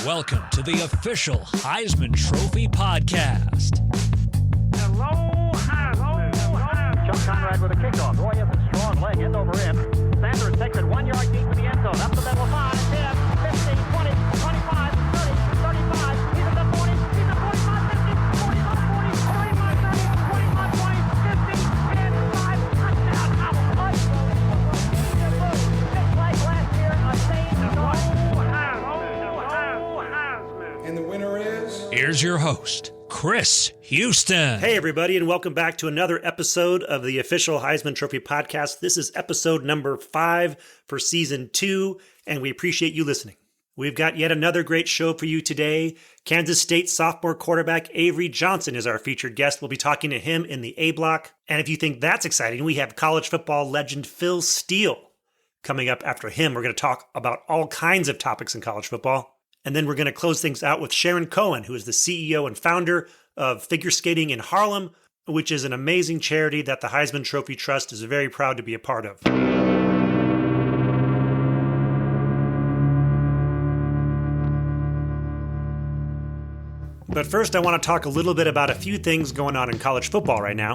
Welcome to the official Heisman Trophy podcast. Hello, Chuck Conrad with a kickoff. Roy has a strong leg, end over end. Sanders takes it 1 yard deep in the end zone. Up the middle, 5, 10, 15, 20, 25, 30, 35. He's at the 40. He's at 45, 50, 45, 40, 45, 30, 25, 20, 50, 10, 5. Touchdown, Cowboys. Just like last year, a same story. And the winner is... Here's your host, Chris Houston. Hey, everybody, and welcome back to another episode of the official Heisman Trophy podcast. This is episode number 5 for season 2, and we appreciate you listening. We've got yet another great show for you today. Kansas State sophomore quarterback Avery Johnson is our featured guest. We'll be talking to him in the A block. And if you think that's exciting, we have college football legend Phil Steele coming up after him. We're going to talk about all kinds of topics in college football. And then we're going to close things out with Sharon Cohen, who is the CEO and founder of Figure Skating in Harlem, which is an amazing charity that the Heisman Trophy Trust is very proud to be a part of. But first, I want to talk a little bit about a few things going on in college football right now.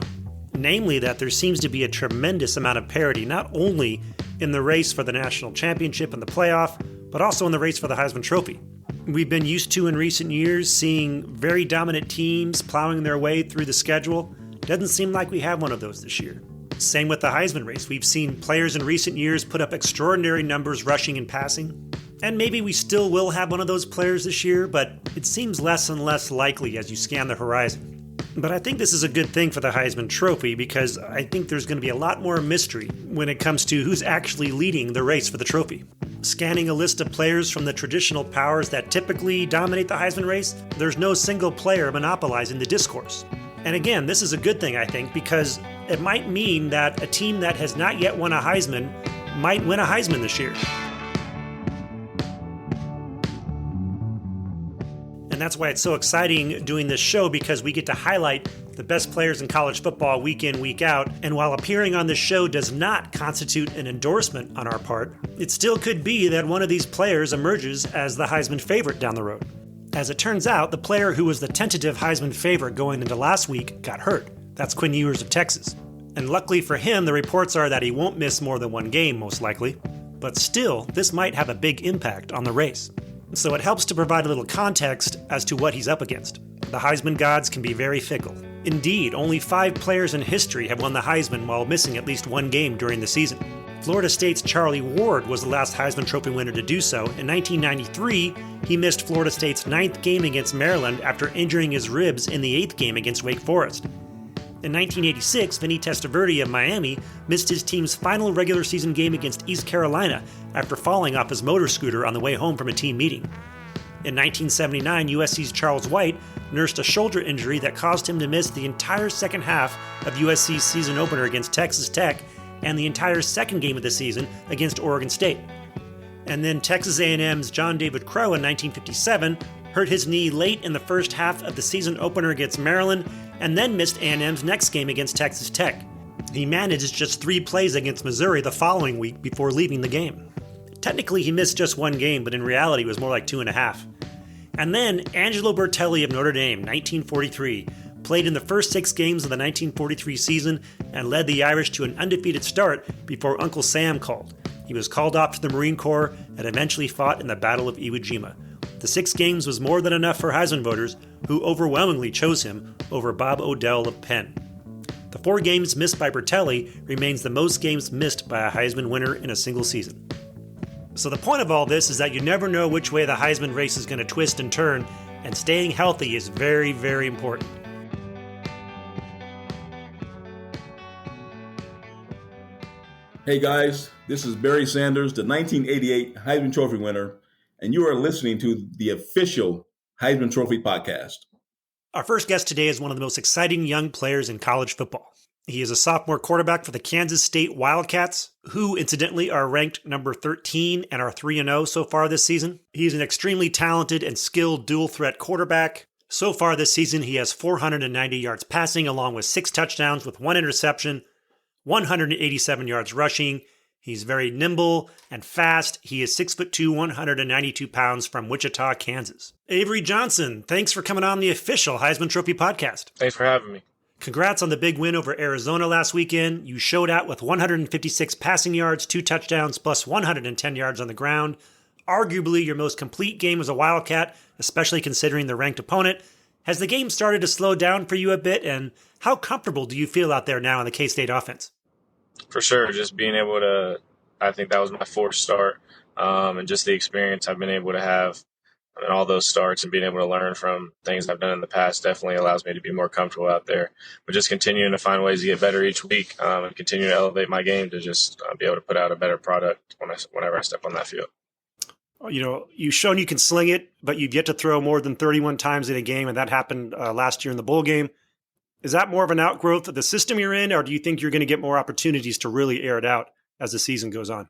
Namely, that there seems to be a tremendous amount of parity, not only in the race for the national championship and the playoff, but also in the race for the Heisman Trophy. We've been used to in recent years seeing very dominant teams plowing their way through the schedule. Doesn't seem like we have one of those this year. Same with the Heisman race. We've seen players in recent years put up extraordinary numbers rushing and passing. And maybe we still will have one of those players this year, but it seems less and less likely as you scan the horizon. But I think this is a good thing for the Heisman Trophy because I think there's going to be a lot more mystery when it comes to who's actually leading the race for the trophy. Scanning a list of players from the traditional powers that typically dominate the Heisman race, there's no single player monopolizing the discourse. And again, this is a good thing, I think, because it might mean that a team that has not yet won a Heisman might win a Heisman this year. And that's why it's so exciting doing this show, because we get to highlight the best players in college football week in, week out. And while appearing on this show does not constitute an endorsement on our part, it still could be that one of these players emerges as the Heisman favorite down the road. As it turns out, the player who was the tentative Heisman favorite going into last week got hurt. That's Quinn Ewers of Texas. And luckily for him, the reports are that he won't miss more than one game, most likely. But still, this might have a big impact on the race. So it helps to provide a little context as to what he's up against. The Heisman gods can be very fickle. Indeed, only 5 players in history have won the Heisman while missing at least one game during the season. Florida State's Charlie Ward was the last Heisman Trophy winner to do so. In 1993, he missed Florida State's 9th game against Maryland after injuring his ribs in the 8th game against Wake Forest. In 1986, Vinny Testaverde of Miami missed his team's final regular season game against East Carolina after falling off his motor scooter on the way home from a team meeting. In 1979, USC's Charles White nursed a shoulder injury that caused him to miss the entire second half of USC's season opener against Texas Tech and the entire second game of the season against Oregon State. And then Texas A&M's John David Crow in 1957 hurt his knee late in the first half of the season opener against Maryland and then missed A&M's next game against Texas Tech. He managed just 3 plays against Missouri the following week before leaving the game. Technically, he missed just 1 game, but in reality, it was more like 2.5. And then Angelo Bertelli of Notre Dame, 1943, played in the first 6 games of the 1943 season and led the Irish to an undefeated start before Uncle Sam called. He was called off to the Marine Corps and eventually fought in the Battle of Iwo Jima. The 6 games was more than enough for Heisman voters, who overwhelmingly chose him over Bob Odell of Penn. The 4 games missed by Bertelli remains the most games missed by a Heisman winner in a single season. So the point of all this is that you never know which way the Heisman race is going to twist and turn, and staying healthy is very, very important. Hey guys, this is Barry Sanders, the 1988 Heisman Trophy winner, and you are listening to the official Heisman Trophy podcast. Our first guest today is one of the most exciting young players in college football. He is a sophomore quarterback for the Kansas State Wildcats, who incidentally are ranked number 13 and are 3-0 so far this season. He's an extremely talented and skilled dual-threat quarterback. So far this season, he has 490 yards passing, along with 6 touchdowns with 1 interception, 187 yards rushing. He's very nimble and fast. He is 6'2", 192 pounds from Wichita, Kansas. Avery Johnson, thanks for coming on the official Heisman Trophy podcast. Thanks for having me. Congrats on the big win over Arizona last weekend. You showed out with 156 passing yards, 2 touchdowns, plus 110 yards on the ground. Arguably your most complete game as a Wildcat, especially considering the ranked opponent. Has the game started to slow down for you a bit, and how comfortable do you feel out there now in the K-State offense? For sure, just being able to, I think that was my fourth start, and just the experience I've been able to have in all those starts and being able to learn from things I've done in the past definitely allows me to be more comfortable out there. But just continuing to find ways to get better each week and continue to elevate my game to just be able to put out a better product whenever I step on that field. You know, you've shown you can sling it, but you've yet to throw more than 31 times in a game, and that happened last year in the bowl game. Is that more of an outgrowth of the system you're in, or do you think you're going to get more opportunities to really air it out as the season goes on?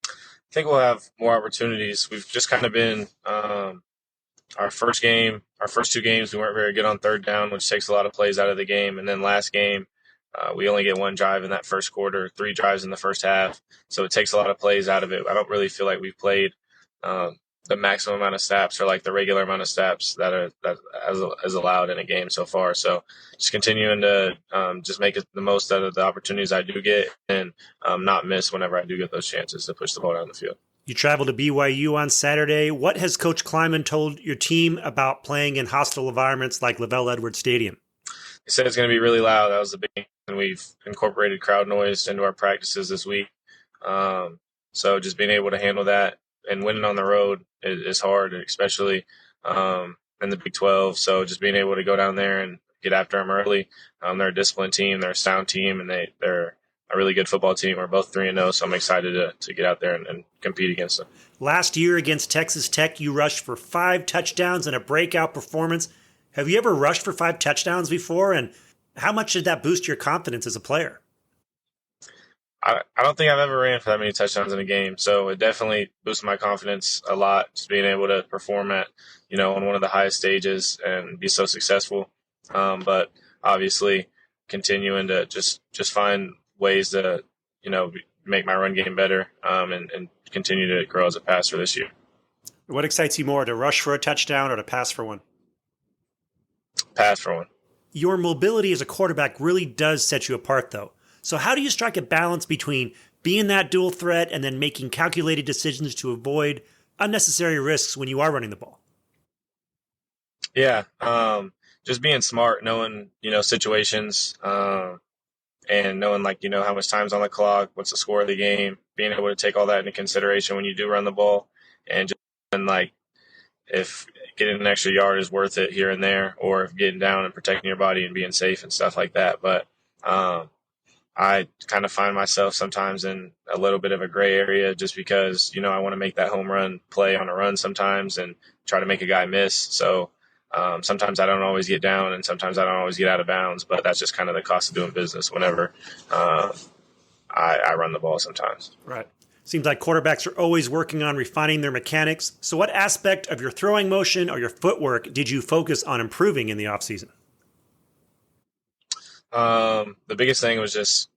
I think we'll have more opportunities. We've just kind of been our first two games, we weren't very good on third down, which takes a lot of plays out of the game. And then last game, we only get one drive in that first quarter, 3 drives in the first half. So it takes a lot of plays out of it. I don't really feel like we've played the maximum amount of snaps or like the regular amount of snaps that is allowed in a game so far. So just continuing to just make the most out of the opportunities I do get and not miss whenever I do get those chances to push the ball down the field. You traveled to BYU on Saturday. What has Coach Kleiman told your team about playing in hostile environments like Lavelle Edwards Stadium? He said it's going to be really loud. That was the big thing. And we've incorporated crowd noise into our practices this week. So just being able to handle that and winning on the road is hard, especially in the Big 12. So just being able to go down there and get after them early. They're a disciplined team. They're a sound team, and they're a really good football team. We're both 3-0, so I'm excited to get out there and compete against them. Last year against Texas Tech, you rushed for 5 touchdowns and a breakout performance. Have you ever rushed for 5 touchdowns before, and how much did that boost your confidence as a player? I don't think I've ever ran for that many touchdowns in a game, so it definitely boosted my confidence a lot, just being able to perform at, on one of the highest stages and be so successful. But obviously continuing to just find ways to, make my run game better and continue to grow as a passer this year. What excites you more, to rush for a touchdown or to pass for one? Pass for one. Your mobility as a quarterback really does set you apart, though. So how do you strike a balance between being that dual threat and then making calculated decisions to avoid unnecessary risks when you are running the ball? Yeah, just being smart, knowing, situations, and knowing, how much time's on the clock, what's the score of the game, being able to take all that into consideration when you do run the ball, and just, if getting an extra yard is worth it here and there, or if getting down and protecting your body and being safe and stuff like that. But I kind of find myself sometimes in a little bit of a gray area just because, I want to make that home run play on a run sometimes and try to make a guy miss. So sometimes I don't always get down and sometimes I don't always get out of bounds, but that's just kind of the cost of doing business whenever I run the ball sometimes. Right. Seems like quarterbacks are always working on refining their mechanics. So what aspect of your throwing motion or your footwork did you focus on improving in the offseason? The biggest thing was just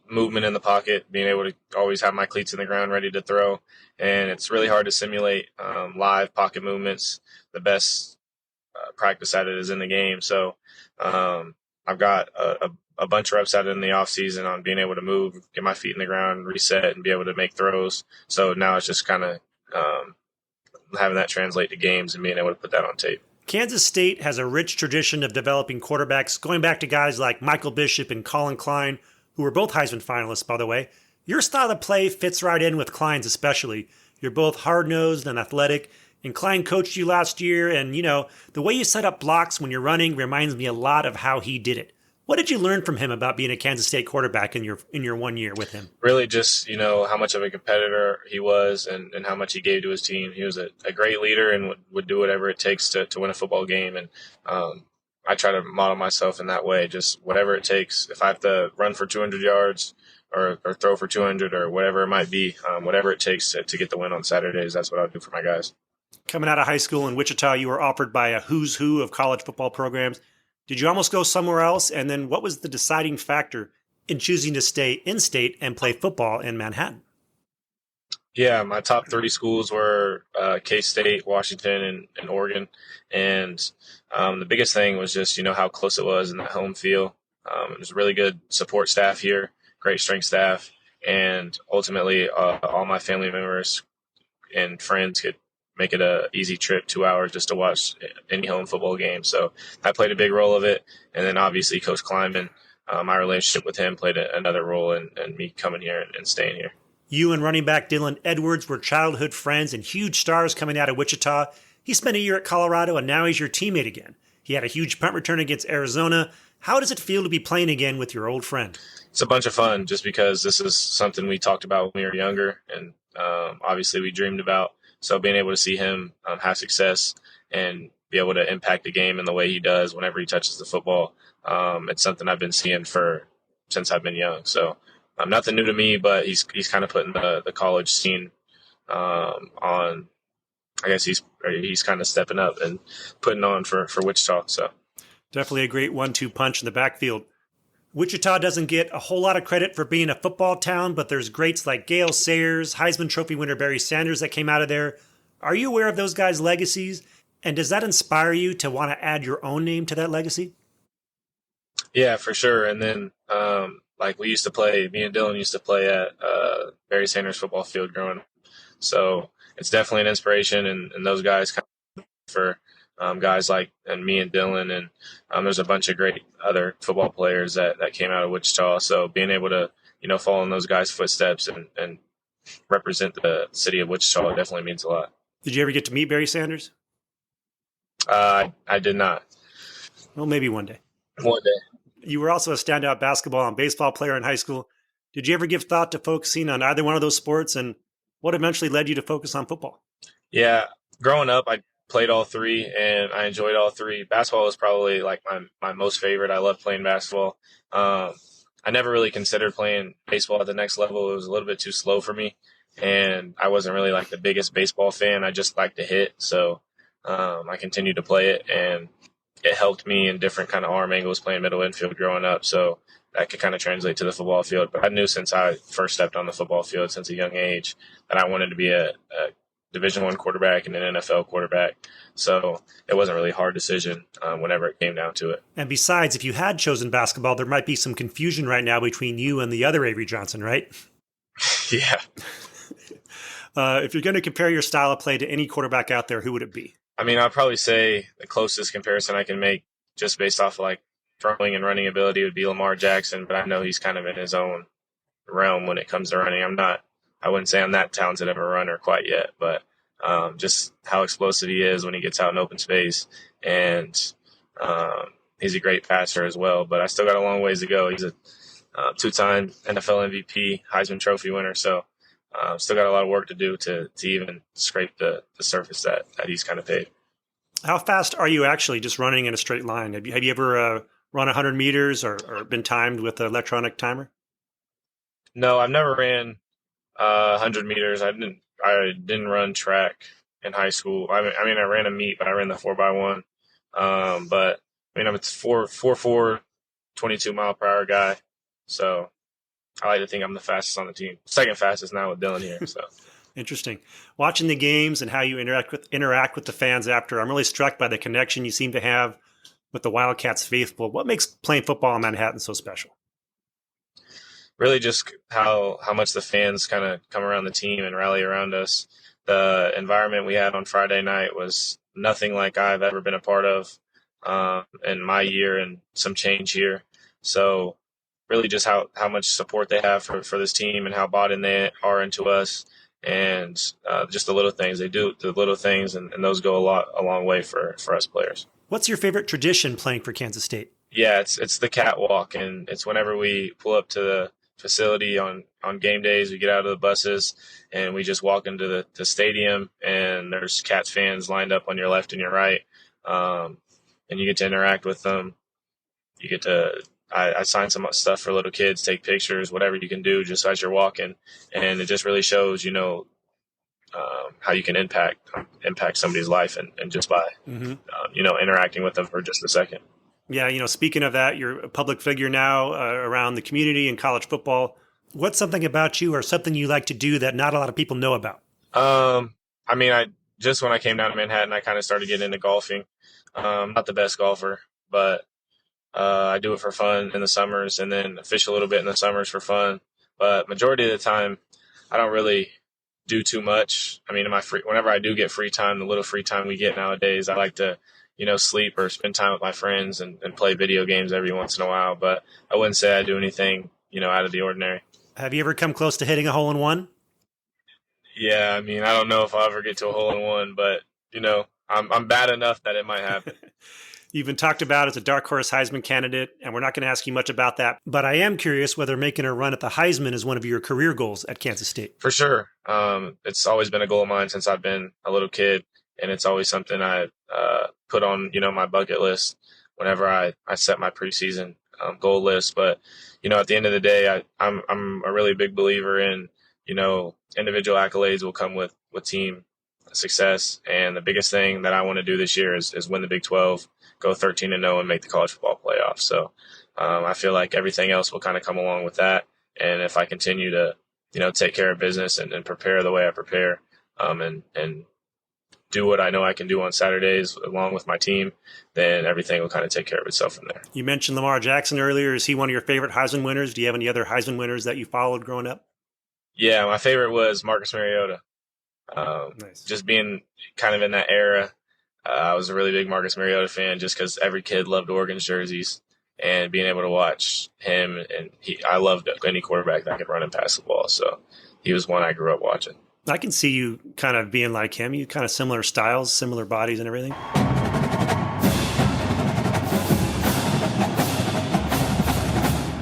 movement in the pocket, being able to always have my cleats in the ground ready to throw. And it's really hard to simulate live pocket movements. The best practice at it is in the game. So I've got a bunch of reps at it in the off season on being able to move, get my feet in the ground, reset, and be able to make throws. So now it's just kind of having that translate to games and being able to put that on tape. Kansas State has a rich tradition of developing quarterbacks, going back to guys like Michael Bishop and Colin Klein, who were both Heisman finalists, by the way. Your style of play fits right in with Klein's especially. You're both hard-nosed and athletic, and Klein coached you last year, and, the way you set up blocks when you're running reminds me a lot of how he did it. What did you learn from him about being a Kansas State quarterback in your 1 year with him? Really just, how much of a competitor he was and how much he gave to his team. He was a great leader and would do whatever it takes to win a football game. And I try to model myself in that way, just whatever it takes. If I have to run for 200 yards or throw for 200 or whatever it might be, whatever it takes to get the win on Saturdays, that's what I'll do for my guys. Coming out of high school in Wichita, you were offered by a who's who of college football programs. Did you almost go somewhere else? And then what was the deciding factor in choosing to stay in state and play football in Manhattan? Yeah, my top three schools were K-State, Washington, and Oregon. And the biggest thing was just, how close it was in that home feel. It was a really good support staff here, great strength staff. And ultimately, all my family members and friends could make it a easy trip, 2 hours just to watch any home football game. So I played a big role of it. And then obviously Coach Kleinman, my relationship with him played another role in me coming here and staying here. You and running back Dylan Edwards were childhood friends and huge stars coming out of Wichita. He spent a year at Colorado, and now he's your teammate again. He had a huge punt return against Arizona. How does it feel to be playing again with your old friend? It's a bunch of fun just because this is something we talked about when we were younger and obviously we dreamed about. So being able to see him have success and be able to impact the game in the way he does whenever he touches the football, it's something I've been seeing since I've been young. So nothing new to me, but he's kind of putting the college scene on. I guess he's kind of stepping up and putting on for Wichita. So definitely a great 1-2 punch in the backfield. Wichita doesn't get a whole lot of credit for being a football town, but there's greats like Gale Sayers, Heisman Trophy winner Barry Sanders that came out of there. Are you aware of those guys' legacies? And does that inspire you to want to add your own name to that legacy? Yeah, for sure. And then like me and Dylan used to play at Barry Sanders football field growing up. So it's definitely an inspiration, and those guys kind of for guys like and me and Dylan, and there's a bunch of great other football players that came out of Wichita. So being able to follow in those guys' footsteps and represent the city of Wichita definitely means a lot. Did you ever get to meet Barry Sanders? I did not. Well, maybe one day. One day. You were also a standout basketball and baseball player in high school. Did you ever give thought to focusing on either one of those sports, and what eventually led you to focus on football? Yeah, growing up, I played all three, and I enjoyed all three. Basketball was probably like my most favorite. I loved playing basketball. I never really considered playing baseball at the next level. It was a little bit too slow for me, and I wasn't really like the biggest baseball fan. I just liked to hit, so I continued to play it, and it helped me in different kind of arm angles playing middle infield growing up. So that could kind of translate to the football field. But I knew since I first stepped on the football field since a young age that I wanted to be a Division I quarterback and an NFL quarterback. So it wasn't really a hard decision whenever it came down to it. And besides, if you had chosen basketball, there might be some confusion right now between you and the other Avery Johnson, right? Yeah. If you're going to compare your style of play to any quarterback out there, who would it be? I mean, I'd probably say the closest comparison I can make just based off of like throwing and running ability would be Lamar Jackson, but I know he's kind of in his own realm when it comes to running. I wouldn't say I'm that talented of a runner quite yet, but just how explosive he is when he gets out in open space. And he's a great passer as well, but I still got a long ways to go. He's a two-time NFL MVP, Heisman Trophy winner. So still got a lot of work to do to even scrape the surface that he's kind of paved. How fast are you actually just running in a straight line? Have you ever run 100 meters or been timed with an electronic timer? No, I've never ran 100 meters. I didn't run track in high school. I mean, I ran a meet, but I ran the 4x1. But I mean, I'm a 4.4, 22 mile per hour guy. So I like to think I'm the fastest on the team. Second fastest now with Dylan here. So Interesting. Watching the games and how you interact with the fans after, I'm really struck by the connection you seem to have with the Wildcats faithful. What makes playing football in Manhattan so special? Really just how much the fans kind of come around the team and rally around us. The environment we had on Friday night was nothing like I've ever been a part of in my year and some change here. So really just how much support they have for this team and how bought in they are into us. And just the little things they do, the little things, and those go a long way for us players. What's your favorite tradition playing for Kansas State? Yeah, it's the catwalk, and it's whenever we pull up to the facility on game days, we get out of the buses and we just walk into the stadium, and there's Cats fans lined up on your left and your right, and you get to interact with them. You get to I sign some stuff for little kids, take pictures, whatever you can do just as you're walking. And it just really shows, how you can impact somebody's life and just by, interacting with them for just a second. Yeah, speaking of that, you're a public figure now around the community and college football. What's something about you or something you like to do that not a lot of people know about? I mean, just when I came down to Manhattan, I kind of started getting into golfing. Not the best golfer, but I do it for fun in the summers and then fish a little bit in the summers for fun. But majority of the time, I don't really do too much. I mean, whenever I do get free time, the little free time we get nowadays, I like to, sleep or spend time with my friends and play video games every once in a while. But I wouldn't say I do anything, out of the ordinary. Have you ever come close to hitting a hole-in-one? Yeah, I mean, I don't know if I'll ever get to a hole-in-one, but, I'm bad enough that it might happen. You've been talked about as a dark horse Heisman candidate, and we're not going to ask you much about that. But I am curious whether making a run at the Heisman is one of your career goals at Kansas State. For sure. It's always been a goal of mine since I've been a little kid, and it's always something I put on, my bucket list whenever I set my preseason goal list. But, at the end of the day, I'm a really big believer in, individual accolades will come with team success. And the biggest thing that I want to do this year is win the Big 12, go 13-0 and make the college football playoff. So I feel like everything else will kind of come along with that. And if I continue to, take care of business and prepare the way I prepare and do what I know I can do on Saturdays along with my team, then everything will kind of take care of itself from there. You mentioned Lamar Jackson earlier. Is he one of your favorite Heisman winners? Do you have any other Heisman winners that you followed growing up? Yeah, my favorite was Marcus Mariota. Nice. Just being kind of in that era, I was a really big Marcus Mariota fan just because every kid loved Oregon's jerseys, and being able to watch him, and I loved any quarterback that could run and pass the ball. So he was one I grew up watching. I can see you kind of being like him. You kind of similar styles, similar bodies and everything.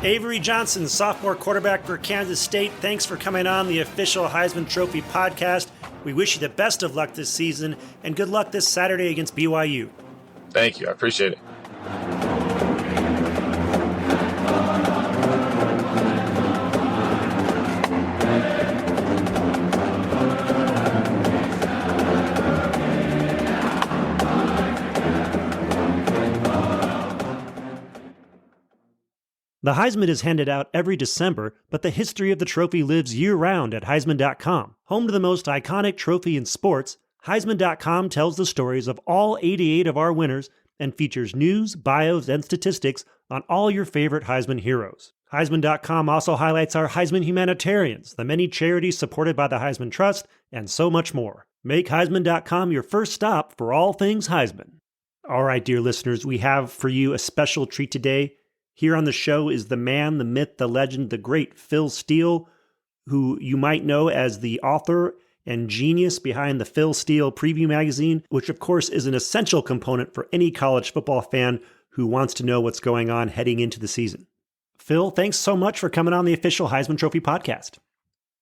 Avery Johnson, sophomore quarterback for Kansas State. Thanks for coming on the official Heisman Trophy podcast. We wish you the best of luck this season, and good luck this Saturday against BYU. Thank you. I appreciate it. The Heisman is handed out every December, but the history of the trophy lives year-round at Heisman.com. Home to the most iconic trophy in sports, Heisman.com tells the stories of all 88 of our winners and features news, bios, and statistics on all your favorite Heisman heroes. Heisman.com also highlights our Heisman humanitarians, the many charities supported by the Heisman Trust, and so much more. Make Heisman.com your first stop for all things Heisman. All right, dear listeners, we have for you a special treat today. Here on the show is the man, the myth, the legend, the great Phil Steele, who you might know as the author and genius behind the Phil Steele Preview magazine, which of course is an essential component for any college football fan who wants to know what's going on heading into the season. Phil, thanks so much for coming on the official Heisman Trophy podcast.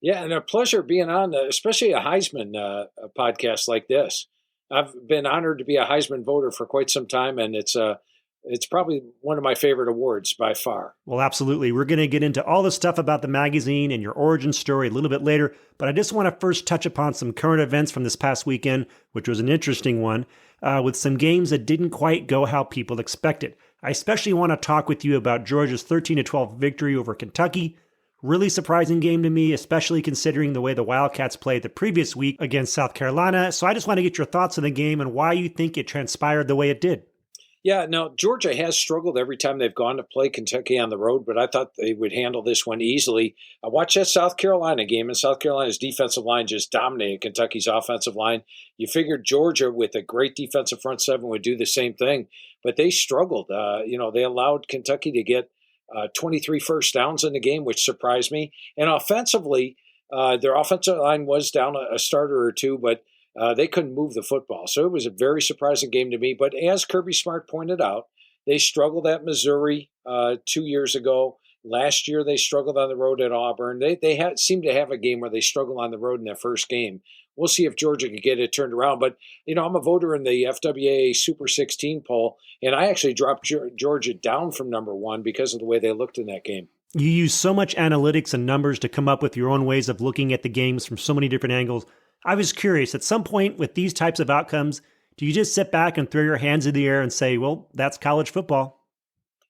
Yeah, and a pleasure being on, especially a Heisman podcast like this. I've been honored to be a Heisman voter for quite some time, and it's probably one of my favorite awards by far. Well, absolutely. We're going to get into all the stuff about the magazine and your origin story a little bit later, but I just want to first touch upon some current events from this past weekend, which was an interesting one, with some games that didn't quite go how people expected. I especially want to talk with you about Georgia's 13-12 victory over Kentucky. Really surprising game to me, especially considering the way the Wildcats played the previous week against South Carolina. So I just want to get your thoughts on the game and why you think it transpired the way it did. Yeah, now Georgia has struggled every time they've gone to play Kentucky on the road, but I thought they would handle this one easily. I watched that South Carolina game, and South Carolina's defensive line just dominated Kentucky's offensive line. You figured Georgia, with a great defensive front seven, would do the same thing, but they struggled. They allowed Kentucky to get 23 first downs in the game, which surprised me. And offensively, their offensive line was down a starter or two, but they couldn't move the football. So it was a very surprising game to me. But as Kirby Smart pointed out, they struggled at Missouri 2 years ago. Last year, they struggled on the road at Auburn. They seemed to have a game where they struggled on the road in their first game. We'll see if Georgia can get it turned around. But, I'm a voter in the FWA Super 16 poll, and I actually dropped Georgia down from number one because of the way they looked in that game. You use so much analytics and numbers to come up with your own ways of looking at the games from so many different angles. I was curious, at some point with these types of outcomes, do you just sit back and throw your hands in the air and say, well, that's college football?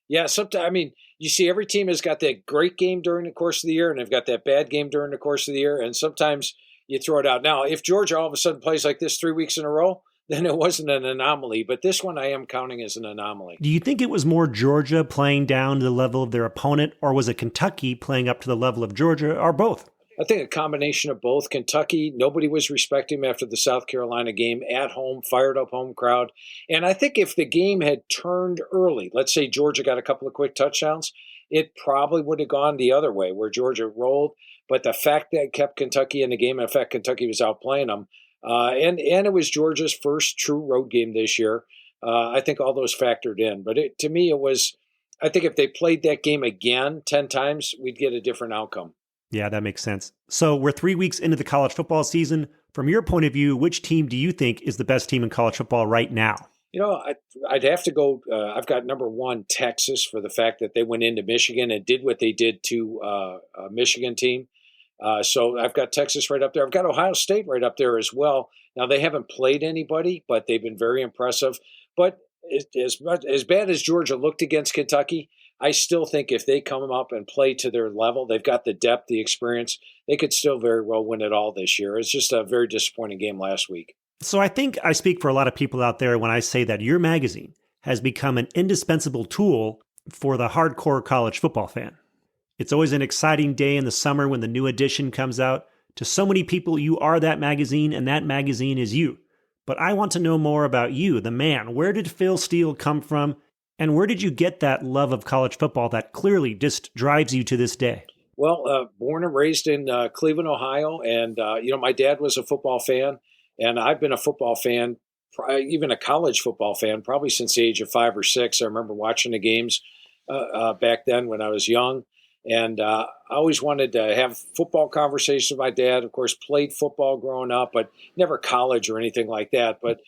Yeah, sometimes, I mean, you see every team has got that great game during the course of the year, and they've got that bad game during the course of the year, and sometimes you throw it out. Now, if Georgia all of a sudden plays like this 3 weeks in a row, then it wasn't an anomaly, but this one I am counting as an anomaly. Do you think it was more Georgia playing down to the level of their opponent, or was it Kentucky playing up to the level of Georgia, or both? I think a combination of both. Kentucky, nobody was respecting him after the South Carolina game at home, fired up home crowd. And I think if the game had turned early, let's say Georgia got a couple of quick touchdowns, it probably would have gone the other way where Georgia rolled. But the fact that it kept Kentucky in the game, in fact, Kentucky was outplaying them. And it was Georgia's first true road game this year. I think all those factored in. But to me, it was, I think if they played that game again 10 times, we'd get a different outcome. Yeah, that makes sense. So we're 3 weeks into the college football season. From your point of view, which team do you think is the best team in college football right now? You know, I'd have to go. I've got number one, Texas, for the fact that they went into Michigan and did what they did to a Michigan team. So I've got Texas right up there. I've got Ohio State right up there as well. Now, they haven't played anybody, but they've been very impressive. But as bad as Georgia looked against Kentucky, I still think if they come up and play to their level, they've got the depth, the experience, they could still very well win it all this year. It's just a very disappointing game last week. So I think I speak for a lot of people out there when I say that your magazine has become an indispensable tool for the hardcore college football fan. It's always an exciting day in the summer when the new edition comes out. To so many people, you are that magazine, and that magazine is you. But I want to know more about you, the man. Where did Phil Steele come from? And where did you get that love of college football that clearly just drives you to this day? Well, born and raised in Cleveland, Ohio. And, my dad was a football fan. And I've been a football fan, even a college football fan, probably since the age of 5 or 6. I remember watching the games back then when I was young. And I always wanted to have football conversations with my dad. Of course, played football growing up, but never college or anything like that. But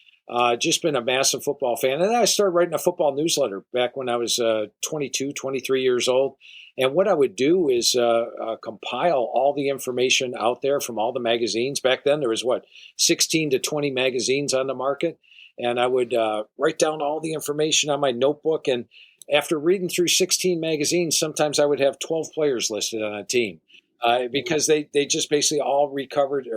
just been a massive football fan. And then I started writing a football newsletter back when I was 22, 23 years old. And what I would do is compile all the information out there from all the magazines. Back then, there was, 16 to 20 magazines on the market. And I would write down all the information on my notebook. And after reading through 16 magazines, sometimes I would have 12 players listed on a team. Because they just basically all covered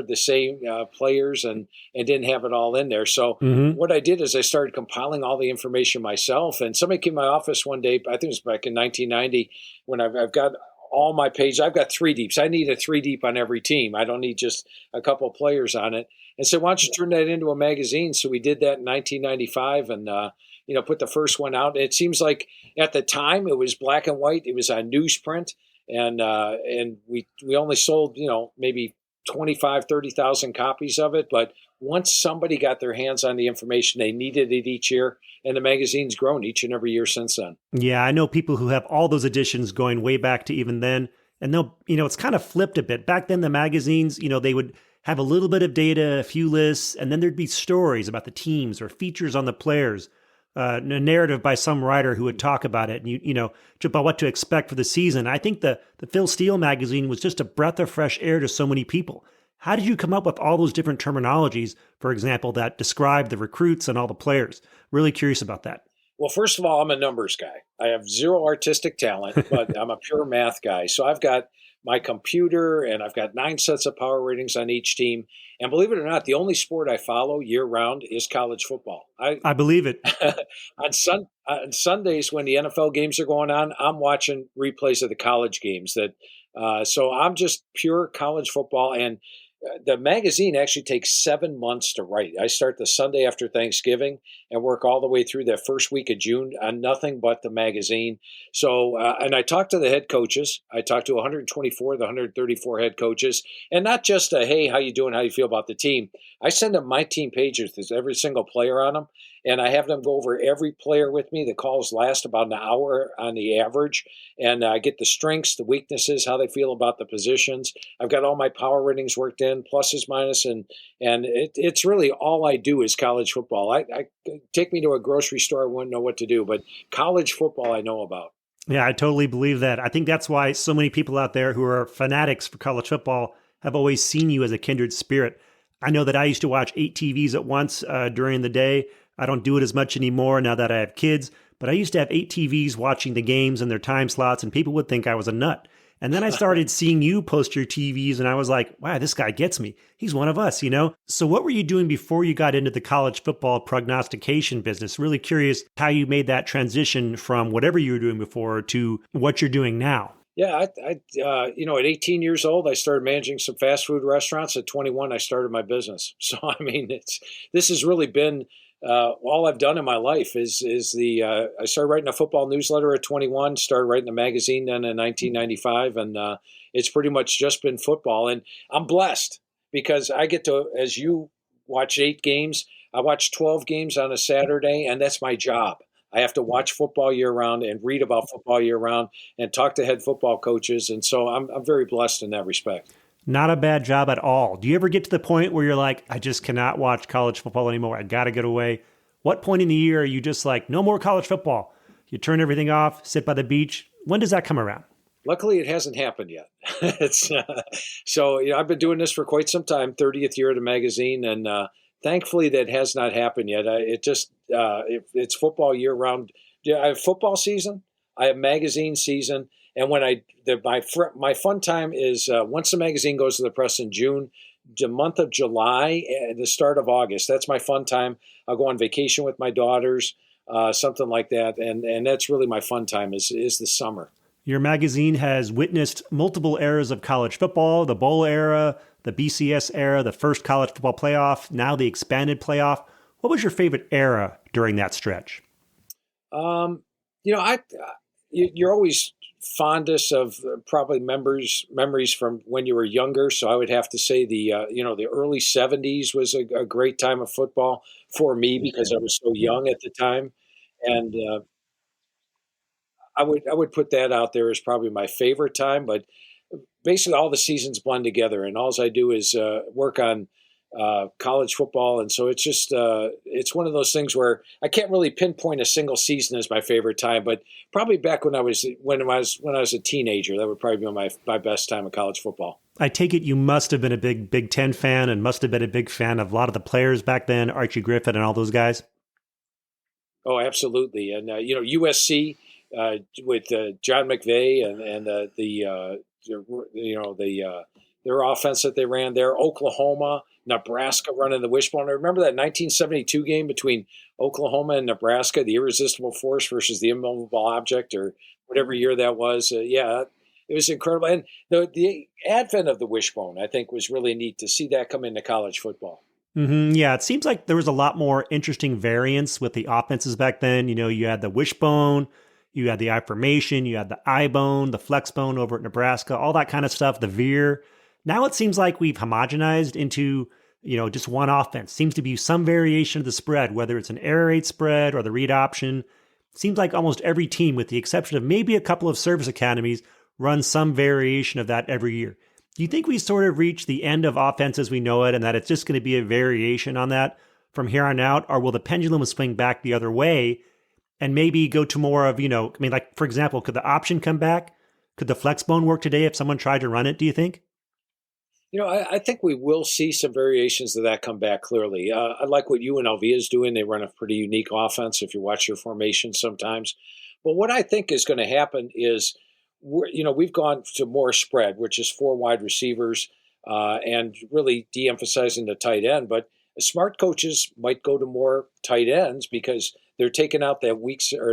the same players and didn't have it all in there. So what I did is I started compiling all the information myself. And somebody came to my office one day, I think it was back in 1990, when I've got all my pages. I've got 3 deeps. I need a 3 deep on every team. I don't need just a couple of players on it. And so why don't you turn that into a magazine? So we did that in 1995 and put the first one out. It seems like at the time it was black and white. It was on newsprint. And we only sold, maybe 25, 30,000 copies of it. But once somebody got their hands on the information, they needed it each year. And the magazine's grown each and every year since then. Yeah, I know people who have all those editions going way back to even then. And they'll, it's kind of flipped a bit. Back then, the magazines, they would have a little bit of data, a few lists, and then there'd be stories about the teams or features on the players. A narrative by some writer who would talk about it and, about what to expect for the season. I think the Phil Steele magazine was just a breath of fresh air to so many people. How did you come up with all those different terminologies, for example, that describe the recruits and all the players? Really curious about that. Well, first of all, I'm a numbers guy. I have zero artistic talent, but I'm a pure math guy. So I've got my computer and I've got 9 sets of power ratings on each team. And believe it or not, the only sport I follow year-round is college football. I believe it. On Sundays when the NFL games are going on, I'm watching replays of the college games. So I'm just pure college football. And the magazine actually takes 7 months to write. I start the Sunday after Thanksgiving and work all the way through the first week of June on nothing but the magazine. So, and I talk to the head coaches. I talk to 124 of the 134 head coaches, and not just hey, how you doing? How you feel about the team? I send them my team pages. There's every single player on them, and I have them go over every player with me. The calls last about an hour on the average, and I get the strengths, the weaknesses, how they feel about the positions. I've got all my power ratings worked in, pluses, minuses, and it's really all I do is college football. I take me to a grocery store, I wouldn't know what to do, but college football I know about. Yeah, I totally believe that. I think that's why so many people out there who are fanatics for college football have always seen you as a kindred spirit. I know that I used to watch 8 TVs at once during the day. I don't do it as much anymore now that I have kids, but I used to have 8 TVs watching the games and their time slots, and people would think I was a nut. And then I started seeing you post your TVs, and I was like, wow, this guy gets me. He's one of us, you know? So what were you doing before you got into the college football prognostication business? Really curious how you made that transition from whatever you were doing before to what you're doing now. Yeah, at 18 years old, I started managing some fast food restaurants. At 21, I started my business. So, I mean, this has really been all I've done in my life. I started writing a football newsletter at 21, started writing a magazine then in 1995, and it's pretty much just been football. And I'm blessed because I get to, as you watch 8 games, I watch 12 games on a Saturday, and that's my job. I have to watch football year round and read about football year round and talk to head football coaches. And so I'm very blessed in that respect. Not a bad job at all. Do you ever get to the point where you're like, I just cannot watch college football anymore. I got to get away. What point in the year are you just like, no more college football? You turn everything off, sit by the beach. When does that come around? Luckily, it hasn't happened yet. I've been doing this for quite some time, 30th year of the magazine, and thankfully that has not happened yet. It's football year round. I have football season, I have magazine season, and my fun time is once the magazine goes to the press in June, the month of July, and the start of August. That's my fun time. I'll go on vacation with my daughters, something like that, and that's really my fun time is the summer. Your magazine has witnessed multiple eras of college football, the bowl era, the BCS era, the first college football playoff, now the expanded playoff. What was your favorite era during that stretch? You're always fondest of probably memories from when you were younger. So I would have to say the early 70s was a great time of football for me because I was so young at the time. And I would put that out there as probably my favorite time, but basically all the seasons blend together, and all I do is work on college football, and so it's just it's one of those things where I can't really pinpoint a single season as my favorite time, but probably back when I was a teenager, that would probably be my best time of college football. I take it you must have been a big Big Ten fan and must have been a big fan of a lot of the players back then, Archie Griffin and all those guys. Oh, absolutely, and USC. With John McVay and their offense that they ran there, Oklahoma, Nebraska running the wishbone. I remember that 1972 game between Oklahoma and Nebraska, the irresistible force versus the immovable object, or whatever year that was. It was incredible. And the advent of the wishbone, I think, was really neat to see that come into college football. Mm-hmm. Yeah, it seems like there was a lot more interesting variance with the offenses back then. You had the wishbone, you had the I formation, you had the I bone, the flex bone over at Nebraska, all that kind of stuff, the veer. Now it seems like we've homogenized into, just one offense. Seems to be some variation of the spread, whether it's an air raid spread or the read option. Seems like almost every team, with the exception of maybe a couple of service academies, runs some variation of that every year. Do you think we sort of reach the end of offense as we know it and that it's just going to be a variation on that from here on out? Or will the pendulum swing back the other way and maybe go to more of, for example, could the option come back? Could the flex bone work today if someone tried to run it, do you think? I think we will see some variations of that come back clearly. I like what UNLV is doing. They run a pretty unique offense if you watch your formation sometimes. But what I think is going to happen is, we've gone to more spread, which is 4 wide receivers and really de-emphasizing the tight end. But smart coaches might go to more tight ends because they're taking out that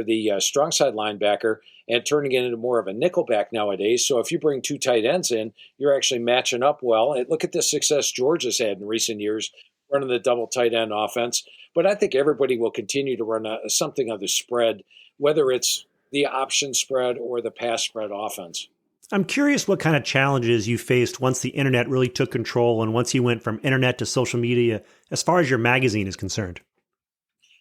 the strong side linebacker and turning it into more of a nickelback nowadays. So if you bring 2 tight ends in, you're actually matching up well. And look at the success Georgia's had in recent years running the double tight end offense. But I think everybody will continue to run something of the spread, whether it's the option spread or the pass spread offense. I'm curious what kind of challenges you faced once the internet really took control and once you went from internet to social media as far as your magazine is concerned.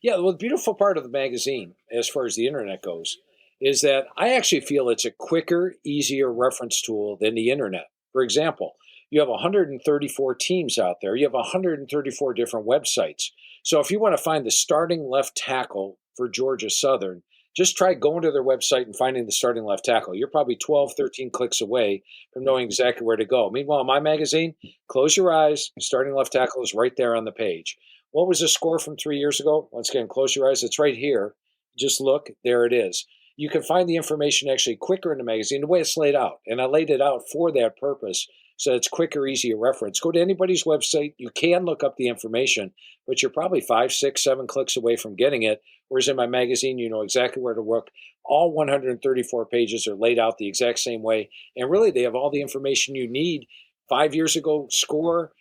Yeah, well, the beautiful part of the magazine, as far as the internet goes, is that I actually feel it's a quicker, easier reference tool than the internet. For example, you have 134 teams out there. You have 134 different websites. So if you want to find the starting left tackle for Georgia Southern, just try going to their website and finding the starting left tackle. You're probably 12, 13 clicks away from knowing exactly where to go. Meanwhile, in my magazine, close your eyes, starting left tackle is right there on the page. What was the score from 3 years ago? Once again, close your eyes. It's right here. just look, there it is. You can find the information actually quicker in the magazine, the way it's laid out. And I laid it out for that purpose, so it's quicker, easier reference. Go to anybody's website. You can look up the information, but you're probably 5, 6, 7 clicks away from getting it. Whereas in my magazine, you know exactly where to look. All 134 pages are laid out the exact same way. And really, they have all the information you need. 5 years ago, score,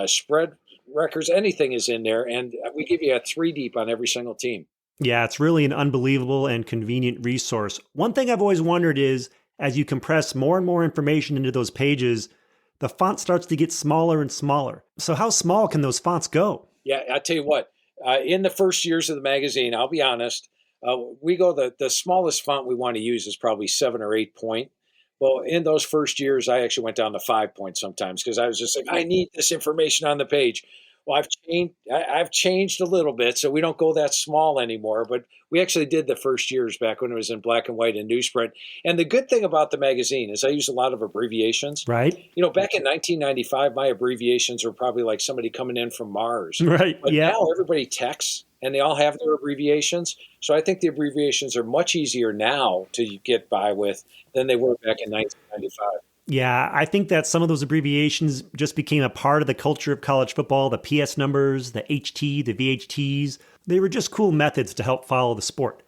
spread records, anything is in there. And we give you a 3 deep on every single team. Yeah, it's really an unbelievable and convenient resource. One thing I've always wondered is, as you compress more and more information into those pages, the font starts to get smaller and smaller. So how small can those fonts go? Yeah, I tell you what, in the first years of the magazine, I'll be honest, we go the smallest font we want to use is probably 7 or 8 point. Well, in those first years, I actually went down to 5 point sometimes because I was just like, I need this information on the page. Well, I've changed a little bit, so we don't go that small anymore. But we actually did the first years back when it was in black and white and newsprint. And the good thing about the magazine is I use a lot of abbreviations. Right. You know, back in 1995, my abbreviations were probably like somebody coming in from Mars. Right. But yeah. now everybody texts, and they all have their abbreviations. So I think the abbreviations are much easier now to get by with than they were back in 1995. Yeah, I think that some of those abbreviations just became a part of the culture of college football. The PS numbers, the HT, the VHTs, they were just cool methods to help follow the sport.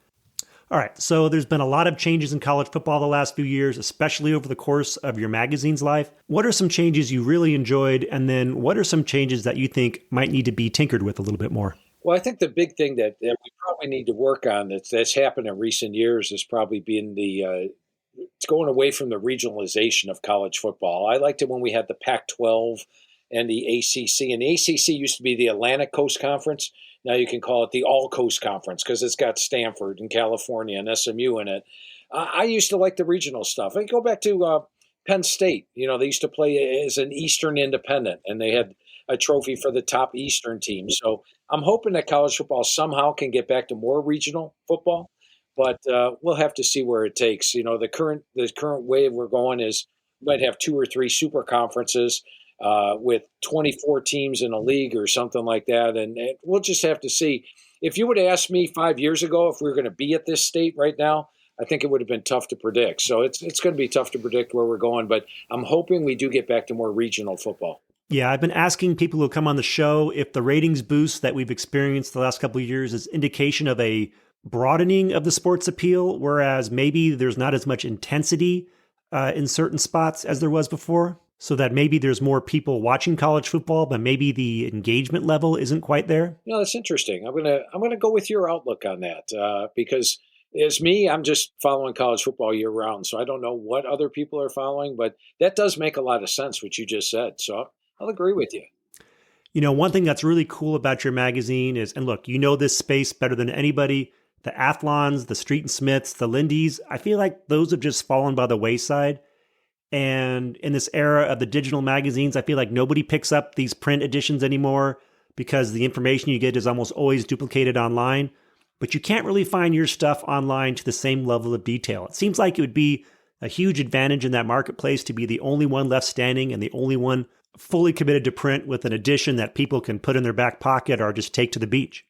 All right, so there's been a lot of changes in college football the last few years, especially over the course of your magazine's life. What are some changes you really enjoyed? And then what are some changes that you think might need to be tinkered with a little bit more? Well, I think the big thing that we probably need to work on that's happened in recent years has probably been it's going away from the regionalization of college football. I liked it when we had the Pac-12 and the ACC. And the ACC used to be the Atlantic Coast Conference. Now you can call it the All Coast Conference because it's got Stanford and California and SMU in it. I used to like the regional stuff. I go back to Penn State. You know, they used to play as an Eastern Independent, and they had a trophy for the top Eastern team. So I'm hoping that college football somehow can get back to more regional football. But we'll have to see where it takes. You know, the current way we're going is we might have 2 or 3 super conferences with 24 teams in a league or something like that. And we'll just have to see. If you would have asked me 5 years ago if we were going to be at this state right now, I think it would have been tough to predict. So it's going to be tough to predict where we're going. But I'm hoping we do get back to more regional football. Yeah, I've been asking people who come on the show if the ratings boost that we've experienced the last couple of years is indication of a broadening of the sport's appeal, whereas maybe there's not as much intensity in certain spots as there was before, so that maybe there's more people watching college football, but maybe the engagement level isn't quite there. You know, that's interesting. I'm gonna go with your outlook on that because as me, I'm just following college football year round, so I don't know what other people are following, but that does make a lot of sense what you just said. So I'll agree with you. You know, one thing that's really cool about your magazine is, and look, you know this space better than anybody. The Athlons, the Street and Smiths, the Lindys, I feel like those have just fallen by the wayside. And in this era of the digital magazines, I feel like nobody picks up these print editions anymore because the information you get is almost always duplicated online. But you can't really find your stuff online to the same level of detail. It seems like it would be a huge advantage in that marketplace to be the only one left standing and the only one fully committed to print with an edition that people can put in their back pocket or just take to the beach.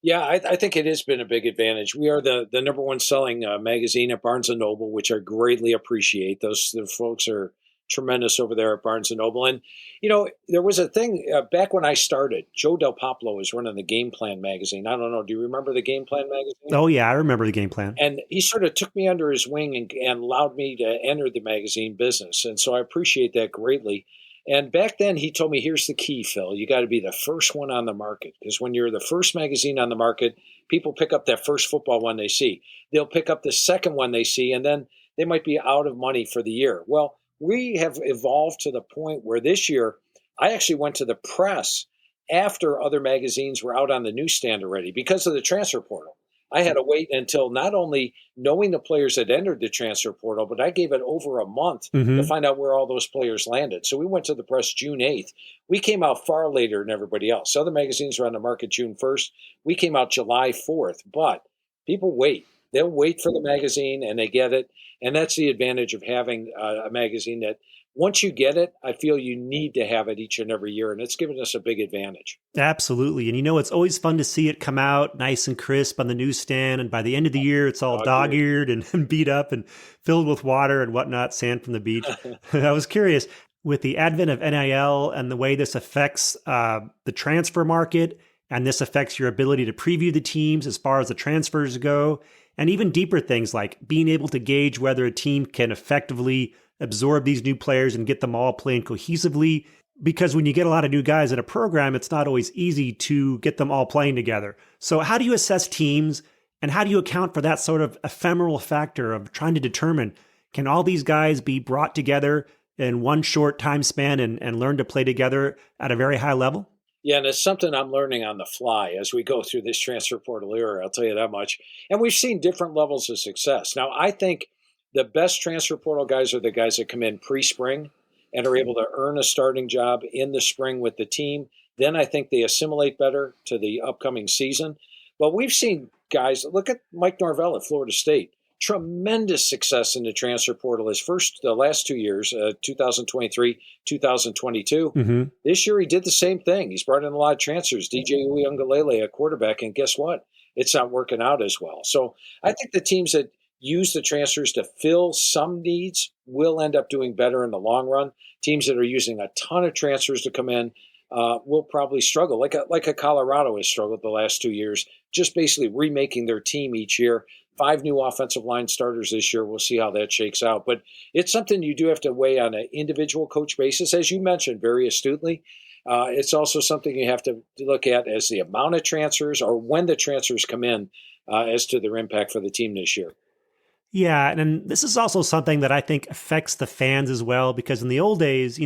Yeah, I think it has been a big advantage. We are the number one selling magazine at Barnes & Noble, which I greatly appreciate. The folks are tremendous over there at Barnes & Noble. And, you know, there was a thing back when I started, Joe Del Popolo was running the Game Plan magazine. I don't know. Do you remember the Game Plan magazine? Oh, yeah, I remember the Game Plan. And he sort of took me under his wing and allowed me to enter the magazine business. And so I appreciate that greatly. And back then he told me, here's the key, Phil, you got to be the first one on the market. Because when you're the first magazine on the market, people pick up that first football one they see. They'll pick up the second one they see, and then they might be out of money for the year. Well, we have evolved to the point where this year I actually went to the press after other magazines were out on the newsstand already because of the transfer portal. I had to wait until not only knowing the players that entered the transfer portal, but I gave it over a month to find out where all those players landed. So we went to the press June 8th. We came out far later than everybody else. Other magazines were on the market June 1st. We came out July 4th. But people wait. They'll wait for the magazine, and they get it. And that's the advantage of having a magazine that once you get it, I feel you need to have it each and every year, and it's given us a big advantage. Absolutely. And it's always fun to see it come out nice and crisp on the newsstand. And by the end of the year, it's all dog-eared and beat up and filled with water and whatnot, sand from the beach. I was curious, with the advent of NIL and the way this affects the transfer market, and this affects your ability to preview the teams as far as the transfers go, and even deeper things like being able to gauge whether a team can effectively absorb these new players and get them all playing cohesively. Because when you get a lot of new guys in a program, it's not always easy to get them all playing together. So how do you assess teams, and how do you account for that sort of ephemeral factor of trying to determine, can all these guys be brought together in one short time span and learn to play together at a very high level? Yeah, and it's something I'm learning on the fly as we go through this transfer portal era, I'll tell you that much. And we've seen different levels of success. Now, I think the best transfer portal guys are the guys that come in pre-spring and are able to earn a starting job in the spring with the team. Then I think they assimilate better to the upcoming season. But we've seen guys, look at Mike Norvell at Florida State. Tremendous success in the transfer portal the last 2 years, 2023, 2022. Mm-hmm. This year he did the same thing. He's brought in a lot of transfers. DJ Uiagalelei at quarterback, and guess what? It's not working out as well. So I think the teams that use the transfers to fill some needs will end up doing better in the long run. Teams that are using a ton of transfers to come in will probably struggle, like a Colorado has struggled the last 2 years, just basically remaking their team each year. 5 new offensive line starters this year. We'll see how that shakes out. But it's something you do have to weigh on an individual coach basis, as you mentioned very astutely. It's also something you have to look at as the amount of transfers or when the transfers come in as to their impact for the team this year. Yeah, and this is also something that I think affects the fans as well, because in the old days,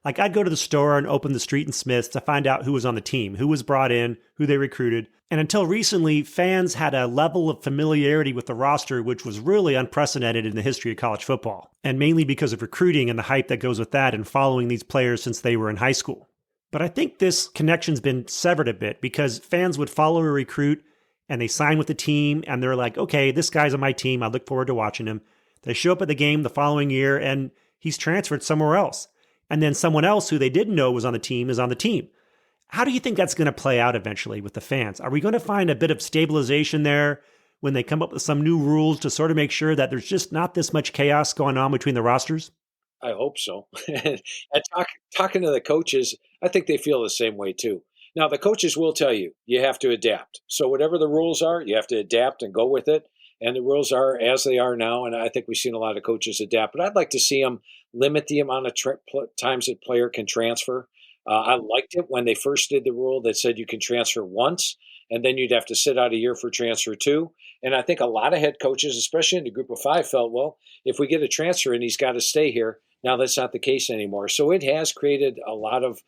like I'd go to the store and open the Street and Smiths to find out who was on the team, who was brought in, who they recruited. And until recently, fans had a level of familiarity with the roster which was really unprecedented in the history of college football, and mainly because of recruiting and the hype that goes with that and following these players since they were in high school. But I think this connection's been severed a bit, because fans would follow a recruit and they sign with the team and they're like, okay, this guy's on my team, I look forward to watching him. They show up at the game the following year and he's transferred somewhere else. And then someone else who they didn't know was on the team is on the team. How do you think that's going to play out eventually with the fans? Are we going to find a bit of stabilization there when they come up with some new rules to sort of make sure that there's just not this much chaos going on between the rosters? I hope so. And talking to the coaches, I think they feel the same way too. Now, the coaches will tell you, you have to adapt. So whatever the rules are, you have to adapt and go with it. And the rules are as they are now, and I think we've seen a lot of coaches adapt. But I'd like to see them limit the amount of times that player can transfer. I liked it when they first did the rule that said you can transfer once, and then you'd have to sit out a year for transfer 2. And I think a lot of head coaches, especially in the group of 5, felt, well, if we get a transfer and he's got to stay here, now that's not the case anymore. So it has created a lot of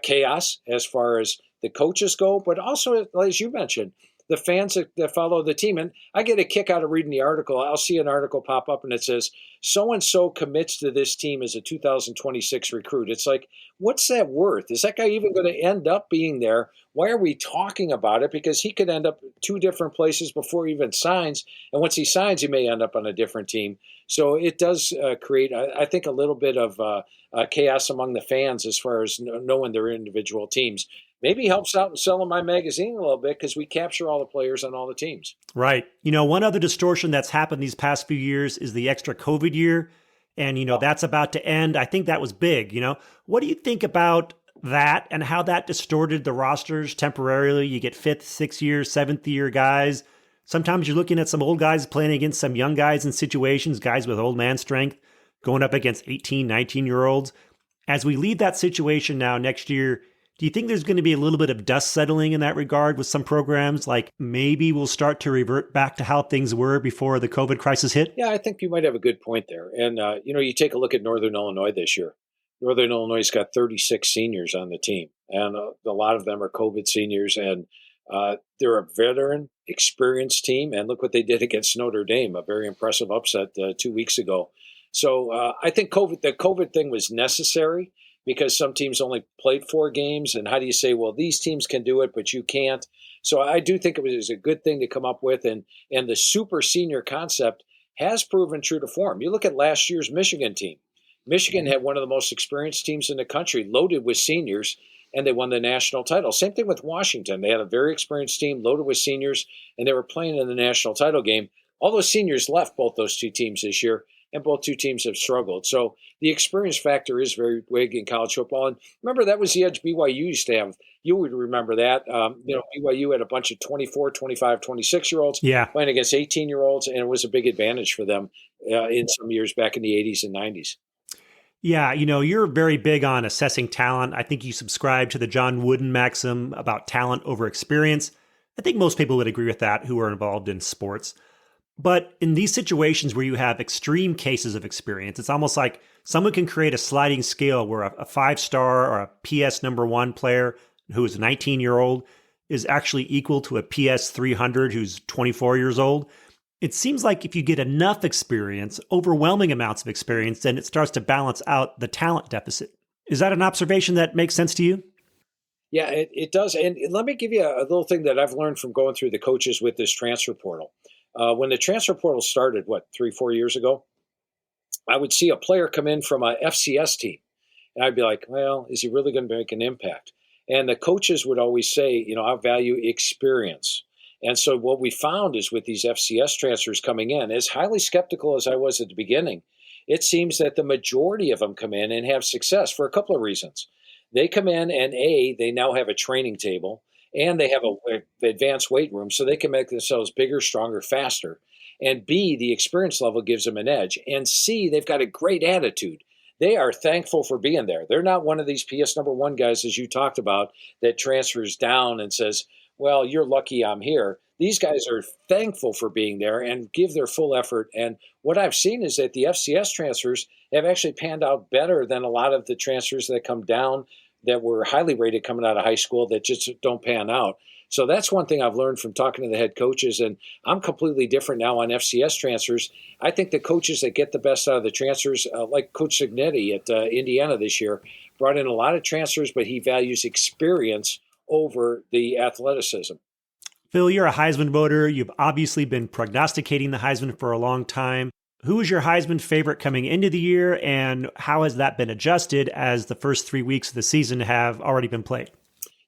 chaos as far as the coaches go, but also, as you mentioned, the fans that follow the team. And I get a kick out of reading the article. I'll see an article pop up and it says, so-and-so commits to this team as a 2026 recruit. It's like, what's that worth? Is that guy even going to end up being there? Why are we talking about it? Because he could end up 2 different places before he even signs. And once he signs, he may end up on a different team. So it does create, I think, a little bit of chaos among the fans as far as knowing their individual teams. Maybe helps out in selling my magazine a little bit because we capture all the players on all the teams. Right. One other distortion that's happened these past few years is the extra COVID year. And, that's about to end. I think that was big. What do you think about that and how that distorted the rosters temporarily? You get 5th, 6th year, 7th year guys. Sometimes you're looking at some old guys playing against some young guys in situations, guys with old man strength, going up against 18, 19-year-olds. As we leave that situation now next year, do you think there's going to be a little bit of dust settling in that regard with some programs? Like maybe we'll start to revert back to how things were before the COVID crisis hit? Yeah, I think you might have a good point there. And, you take a look at Northern Illinois this year. Northern Illinois has got 36 seniors on the team, and a lot of them are COVID seniors. And they're a veteran, experienced team. And look what they did against Notre Dame, a very impressive upset 2 weeks ago. So I think the COVID thing was necessary, because some teams only played 4 games. And how do you say, well, these teams can do it, but you can't? So I do think it was a good thing to come up with. And the super senior concept has proven true to form. You look at last year's Michigan team. Michigan had one of the most experienced teams in the country, loaded with seniors, and they won the national title. Same thing with Washington. They had a very experienced team, loaded with seniors, and they were playing in the national title game. All those seniors left both those two teams this year, and both two teams have struggled. So the experience factor is very big in college football. And remember, that was the edge BYU used to have. You would remember that. BYU had a bunch of 24, 25, 26-year-olds playing against 18-year-olds, and it was a big advantage for them in some years back in the 80s and 90s. Yeah, you're very big on assessing talent. I think you subscribe to the John Wooden maxim about talent over experience. I think most people would agree with that who are involved in sports. But in these situations where you have extreme cases of experience, it's almost like someone can create a sliding scale where a 5-star or a PS #1 player who is a 19-year-old is actually equal to a PS 300 who's 24 years old. It seems like if you get enough experience, overwhelming amounts of experience, then it starts to balance out the talent deficit. Is that an observation that makes sense to you? Yeah, it does. And let me give you a little thing that I've learned from going through the coaches with this transfer portal. When the transfer portal started, 3-4 years ago, I would see a player come in from a FCS team. And I'd be like, well, is he really going to make an impact? And the coaches would always say, I value experience. And so what we found is with these FCS transfers coming in, as highly skeptical as I was at the beginning, it seems that the majority of them come in and have success for a couple of reasons. They come in and they now have a training table and they have an advanced weight room so they can make themselves bigger, stronger, faster. And B, the experience level gives them an edge. And C, they've got a great attitude. They are thankful for being there. They're not one of these PS #1 guys, as you talked about, that transfers down and says, well, you're lucky I'm here. These guys are thankful for being there and give their full effort. And what I've seen is that the FCS transfers have actually panned out better than a lot of the transfers that come down that were highly rated coming out of high school that just don't pan out. So that's one thing I've learned from talking to the head coaches. And I'm completely different now on FCS transfers. I think the coaches that get the best out of the transfers, like Coach Cignetti at Indiana this year, brought in a lot of transfers, but he values experience over the athleticism. Phil, you're a Heisman voter. You've obviously been prognosticating the Heisman for a long time. Who is your Heisman favorite coming into the year, and how has that been adjusted as the first 3 weeks of the season have already been played?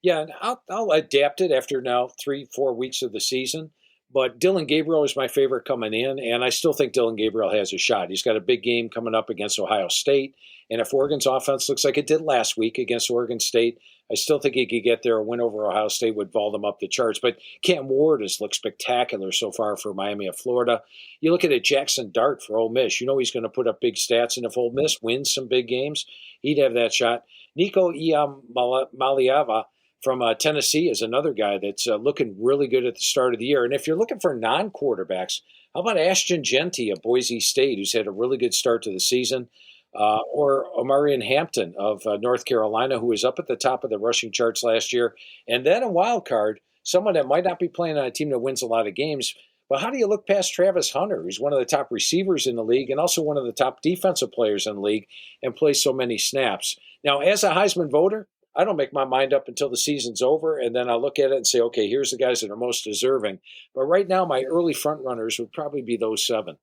Yeah, I'll adapt it after now 3-4 weeks of the season. But Dylan Gabriel is my favorite coming in, and I still think Dylan Gabriel has a shot. He's got a big game coming up against Ohio State, and if Oregon's offense looks like it did last week against Oregon State, I still think he could get there. A win over Ohio State would vault them up the charts. But Cam Ward has looked spectacular so far for Miami of Florida. You look at it, Jackson Dart for Ole Miss. He's going to put up big stats, and if Ole Miss wins some big games, he'd have that shot. Nico Iamaleava from Tennessee is another guy that's looking really good at the start of the year. And if you're looking for non-quarterbacks, how about Ashton Genty of Boise State, who's had a really good start to the season? Or Omarion Hampton of North Carolina, who was up at the top of the rushing charts last year. And then a wild card, someone that might not be playing on a team that wins a lot of games. But how do you look past Travis Hunter, who's one of the top receivers in the league and also one of the top defensive players in the league and plays so many snaps? Now, as a Heisman voter, I don't make my mind up until the season's over, and then I look at it and say, okay, here's the guys that are most deserving. But right now, my early front runners would probably be those 7.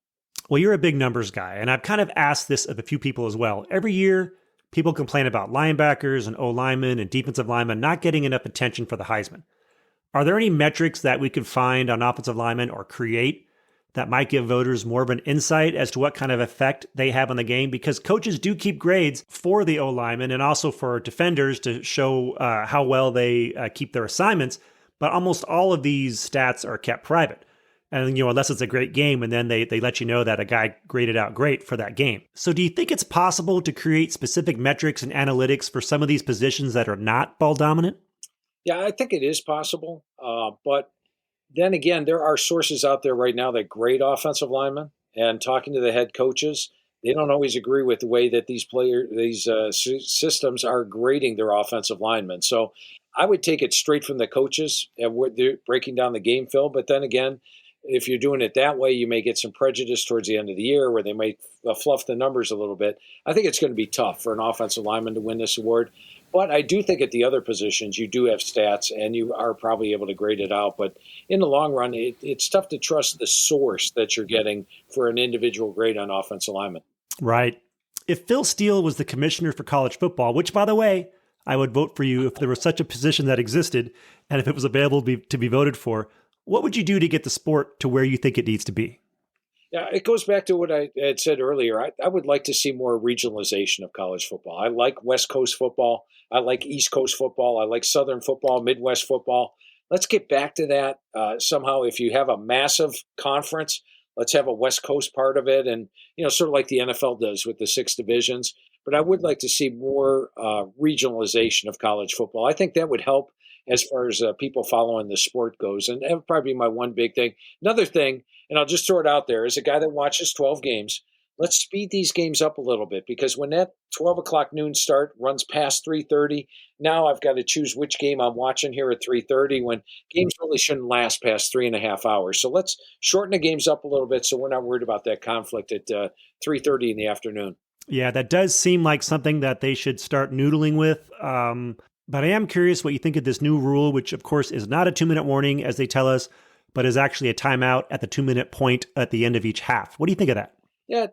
Well, you're a big numbers guy, and I've kind of asked this of a few people as well. Every year, people complain about linebackers and O-linemen and defensive linemen not getting enough attention for the Heisman. Are there any metrics that we could find on offensive linemen or create that might give voters more of an insight as to what kind of effect they have on the game? Because coaches do keep grades for the O-linemen and also for defenders to show how well they keep their assignments, but almost all of these stats are kept private. And, unless it's a great game, and then they let you know that a guy graded out great for that game. So do you think it's possible to create specific metrics and analytics for some of these positions that are not ball dominant? Yeah, I think it is possible. But then again, there are sources out there right now that grade offensive linemen, and talking to the head coaches, they don't always agree with the way that these systems are grading their offensive linemen. So I would take it straight from the coaches and what they're breaking down the game, Phil. But then again, if you're doing it that way, you may get some prejudice towards the end of the year where they may fluff the numbers a little bit. I think it's going to be tough for an offensive lineman to win this award. But I do think at the other positions, you do have stats and you are probably able to grade it out. But in the long run, it's tough to trust the source that you're getting for an individual grade on offensive lineman. Right. If Phil Steele was the commissioner for college football, which, by the way, I would vote for you if there was such a position that existed and if it was available to be voted for, what would you do to get the sport to where you think it needs to be? Yeah, it goes back to what I had said earlier. I would like to see more regionalization of college football. I like West Coast football. I like East Coast football. I like Southern football, Midwest football. Let's get back to that somehow. If you have a massive conference, let's have a West Coast part of it, and sort of like the NFL does with the 6 divisions. But I would like to see more regionalization of college football. I think that would help as far as people following the sport goes, and that would probably be my one big thing. Another thing, and I'll just throw it out there, as a guy that watches 12 games, let's speed these games up a little bit, because when that 12 o'clock noon start runs past 3:30, now I've got to choose which game I'm watching here at 3:30, when games really shouldn't last past 3.5 hours. So let's shorten the games up a little bit so we're not worried about that conflict at 3:30 in the afternoon. Yeah, that does seem like something that they should start noodling with. But I am curious what you think of this new rule, which of course is not a 2-minute warning, as they tell us, but is actually a timeout at the 2-minute point at the end of each half. What do you think of that? Yeah,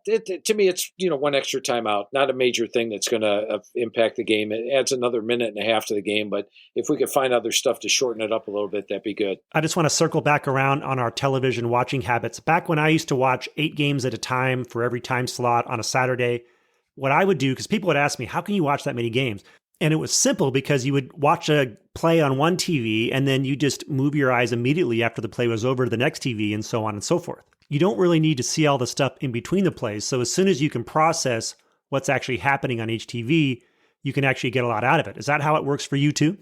to me, it's one extra timeout, not a major thing that's going to impact the game. It adds another minute and a half to the game, but if we could find other stuff to shorten it up a little bit, that'd be good. I just want to circle back around on our television watching habits. Back when I used to watch 8 games at a time for every time slot on a Saturday, what I would do, because people would ask me, how can you watch that many games? And it was simple, because you would watch a play on one TV and then you just move your eyes immediately after the play was over to the next TV, and so on and so forth. You don't really need to see all the stuff in between the plays. So as soon as you can process what's actually happening on each TV, you can actually get a lot out of it. Is that how it works for you too?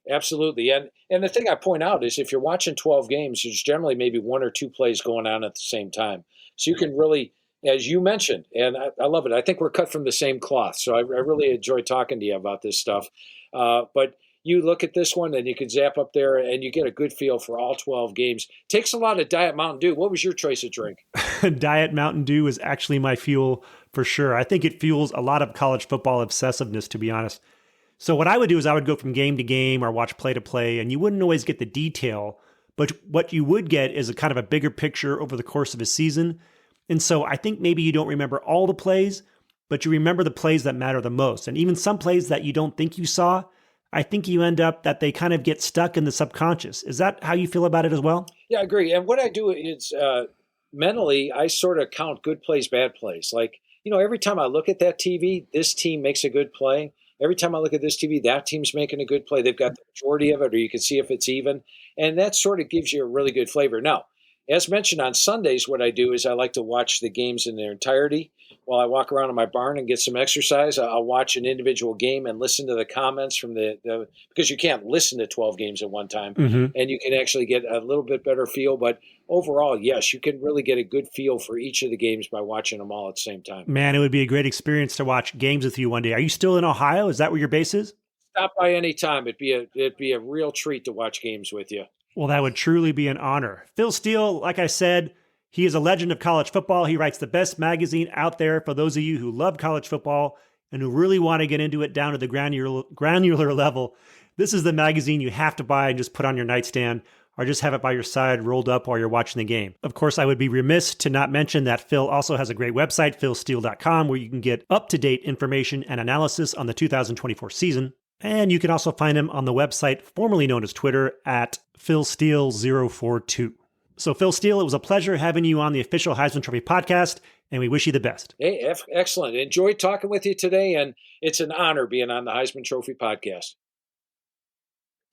Absolutely. And the thing I point out is, if you're watching 12 games, there's generally maybe 1 or 2 plays going on at the same time. So you can really, as you mentioned, and I love it, I think we're cut from the same cloth. So I really enjoy talking to you about this stuff. But you look at this one and you can zap up there and you get a good feel for all 12 games. Takes a lot of Diet Mountain Dew. What was your choice of drink? Diet Mountain Dew is actually my fuel for sure. I think it fuels a lot of college football obsessiveness, to be honest. So what I would do is I would go from game to game or watch play to play, and you wouldn't always get the detail, but what you would get is a kind of a bigger picture over the course of a season. And so I think maybe you don't remember all the plays, but you remember the plays that matter the most. And even some plays that you don't think you saw, I think you end up that they kind of get stuck in the subconscious. Is that how you feel about it as well? Yeah, I agree. And what I do is mentally, I sort of count good plays, bad plays. Like, every time I look at that TV, this team makes a good play. Every time I look at this TV, that team's making a good play. They've got the majority of it, or you can see if it's even. And that sort of gives you a really good flavor. Now, as mentioned, on Sundays, what I do is I like to watch the games in their entirety. While I walk around in my barn and get some exercise, I'll watch an individual game and listen to the comments from because you can't listen to 12 games at one time, and you can actually get a little bit better feel. But overall, yes, you can really get a good feel for each of the games by watching them all at the same time. Man, it would be a great experience to watch games with you one day. Are you still in Ohio? Is that where your base is? Stop by any time. It'd be a real treat to watch games with you. Well, that would truly be an honor. Phil Steele, like I said, he is a legend of college football. He writes the best magazine out there for those of you who love college football and who really want to get into it down to the granular level. This is the magazine you have to buy and just put on your nightstand, or just have it by your side rolled up while you're watching the game. Of course, I would be remiss to not mention that Phil also has a great website, philsteele.com, where you can get up-to-date information and analysis on the 2024 season. And you can also find him on the website formerly known as Twitter at philsteele042. So Phil Steele, it was a pleasure having you on the official Heisman Trophy podcast, and we wish you the best. Hey, excellent. Enjoyed talking with you today, and it's an honor being on the Heisman Trophy podcast.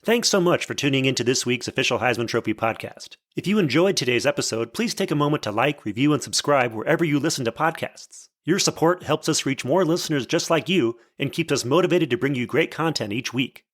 Thanks so much for tuning into this week's official Heisman Trophy podcast. If you enjoyed today's episode, please take a moment to like, review, and subscribe wherever you listen to podcasts. Your support helps us reach more listeners just like you and keeps us motivated to bring you great content each week.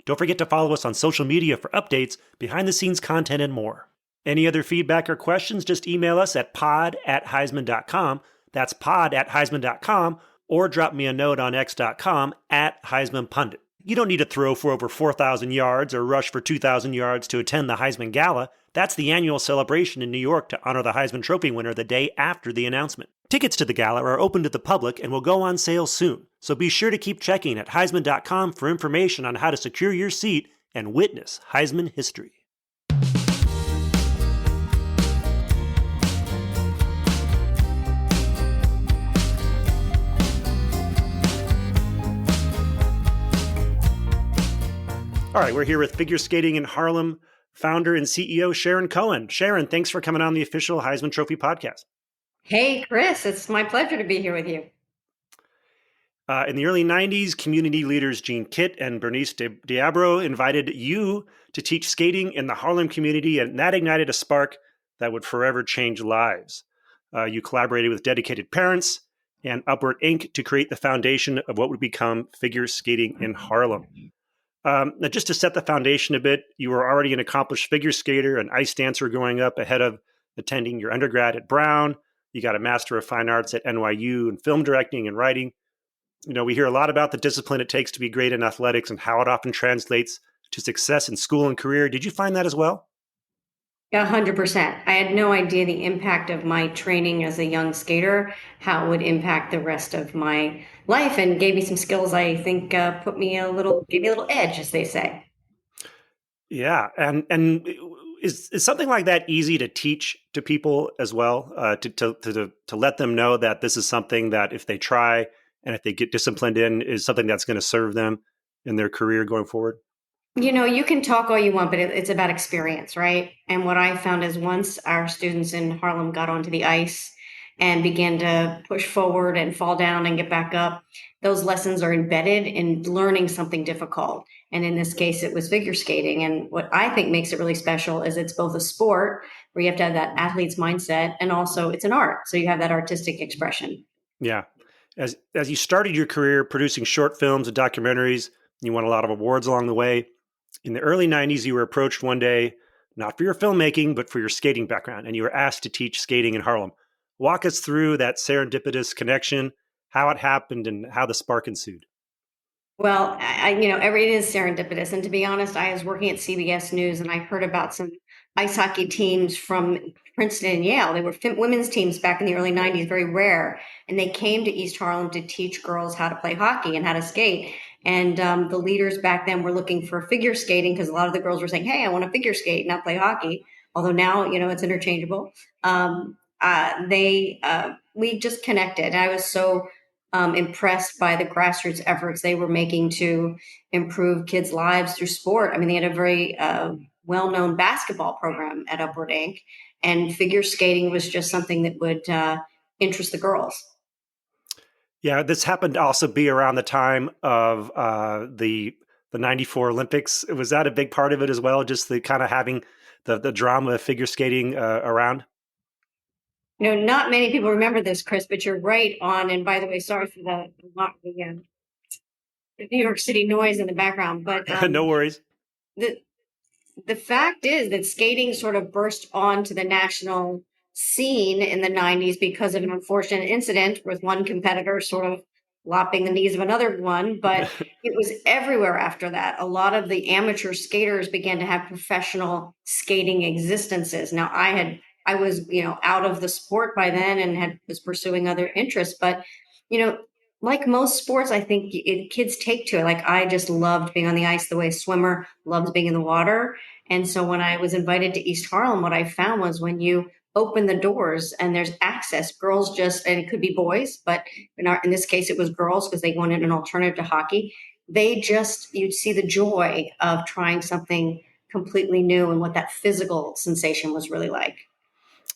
Don't forget to follow us on social media for updates, behind-the-scenes content, and more. Any other feedback or questions, just email us at pod@heisman.com. That's pod@heisman.com, or drop me a note on x.com @HeismanPundit. You don't need to throw for over 4,000 yards or rush for 2,000 yards to attend the Heisman Gala. That's the annual celebration in New York to honor the Heisman Trophy winner the day after the announcement. Tickets to the gala are open to the public and will go on sale soon, so be sure to keep checking at Heisman.com for information on how to secure your seat and witness Heisman history. All right, we're here with Figure Skating in Harlem founder and CEO Sharon Cohen. Sharon, thanks for coming on the official Heisman Trophy podcast. Hey, Chris, it's my pleasure to be here with you. In the early 90s, community leaders Jean Kitt and Bernice Diabro invited you to teach skating in the Harlem community, and that ignited a spark that would forever change lives. You collaborated with dedicated parents and Upward Inc. to create the foundation of what would become figure skating in Harlem. Now, just to set the foundation a bit, you were already an accomplished figure skater and ice dancer growing up ahead of attending your undergrad at Brown. You got a Master of Fine Arts at NYU in film directing and writing. You know, we hear a lot about the discipline it takes to be great in athletics and how it often translates to success in school and career. Did you find that as well? 100%. I had no idea the impact of my training as a young skater, how it would impact the rest of my life, and gave me some skills I think gave me a little edge, as they say. Yeah, and is something like that easy to teach to people as well? To let them know that this is something that if they try and if they get disciplined in, is something that's going to serve them in their career going forward? You know, you can talk all you want, but it's about experience, right? And what I found is once our students in Harlem got onto the ice and began to push forward and fall down and get back up, those lessons are embedded in learning something difficult. And in this case, it was figure skating. And what I think makes it really special is it's both a sport where you have to have that athlete's mindset, and also it's an art. So you have that artistic expression. Yeah. As you started your career producing short films and documentaries, you won a lot of awards along the way. In the early 90s, you were approached one day, not for your filmmaking, but for your skating background, and you were asked to teach skating in Harlem. Walk us through that serendipitous connection, how it happened, and how the spark ensued. Well, it is serendipitous. And to be honest, I was working at CBS News and I heard about some ice hockey teams from Princeton and Yale. They were women's teams back in the early 90s, very rare. And they came to East Harlem to teach girls how to play hockey and how to skate. And the leaders back then were looking for figure skating because a lot of the girls were saying, hey, I want to figure skate, not play hockey. Although now, it's interchangeable. We just connected. I was so impressed by the grassroots efforts they were making to improve kids' lives through sport. I mean, they had a very well-known basketball program at Upward Inc., and figure skating was just something that would interest the girls. Yeah, this happened to also be around the time of the 94 Olympics. Was that a big part of it as well, just the kind of having the drama of figure skating around? Not many people remember this, Chris, but you're right on. And by the way, sorry for the New York City noise in the background. But no worries. The fact is that skating sort of burst onto the national scene in the 90s because of an unfortunate incident with one competitor sort of lopping the knees of another one. But it was everywhere after that. A lot of the amateur skaters began to have professional skating existences. Now, I was, out of the sport by then and was pursuing other interests. But, like most sports, I think kids take to it. Like I just loved being on the ice the way a swimmer loves being in the water. And so when I was invited to East Harlem, what I found was when you open the doors and there's access, girls and it could be boys, but in this case, it was girls because they wanted an alternative to hockey. You'd see the joy of trying something completely new and what that physical sensation was really like.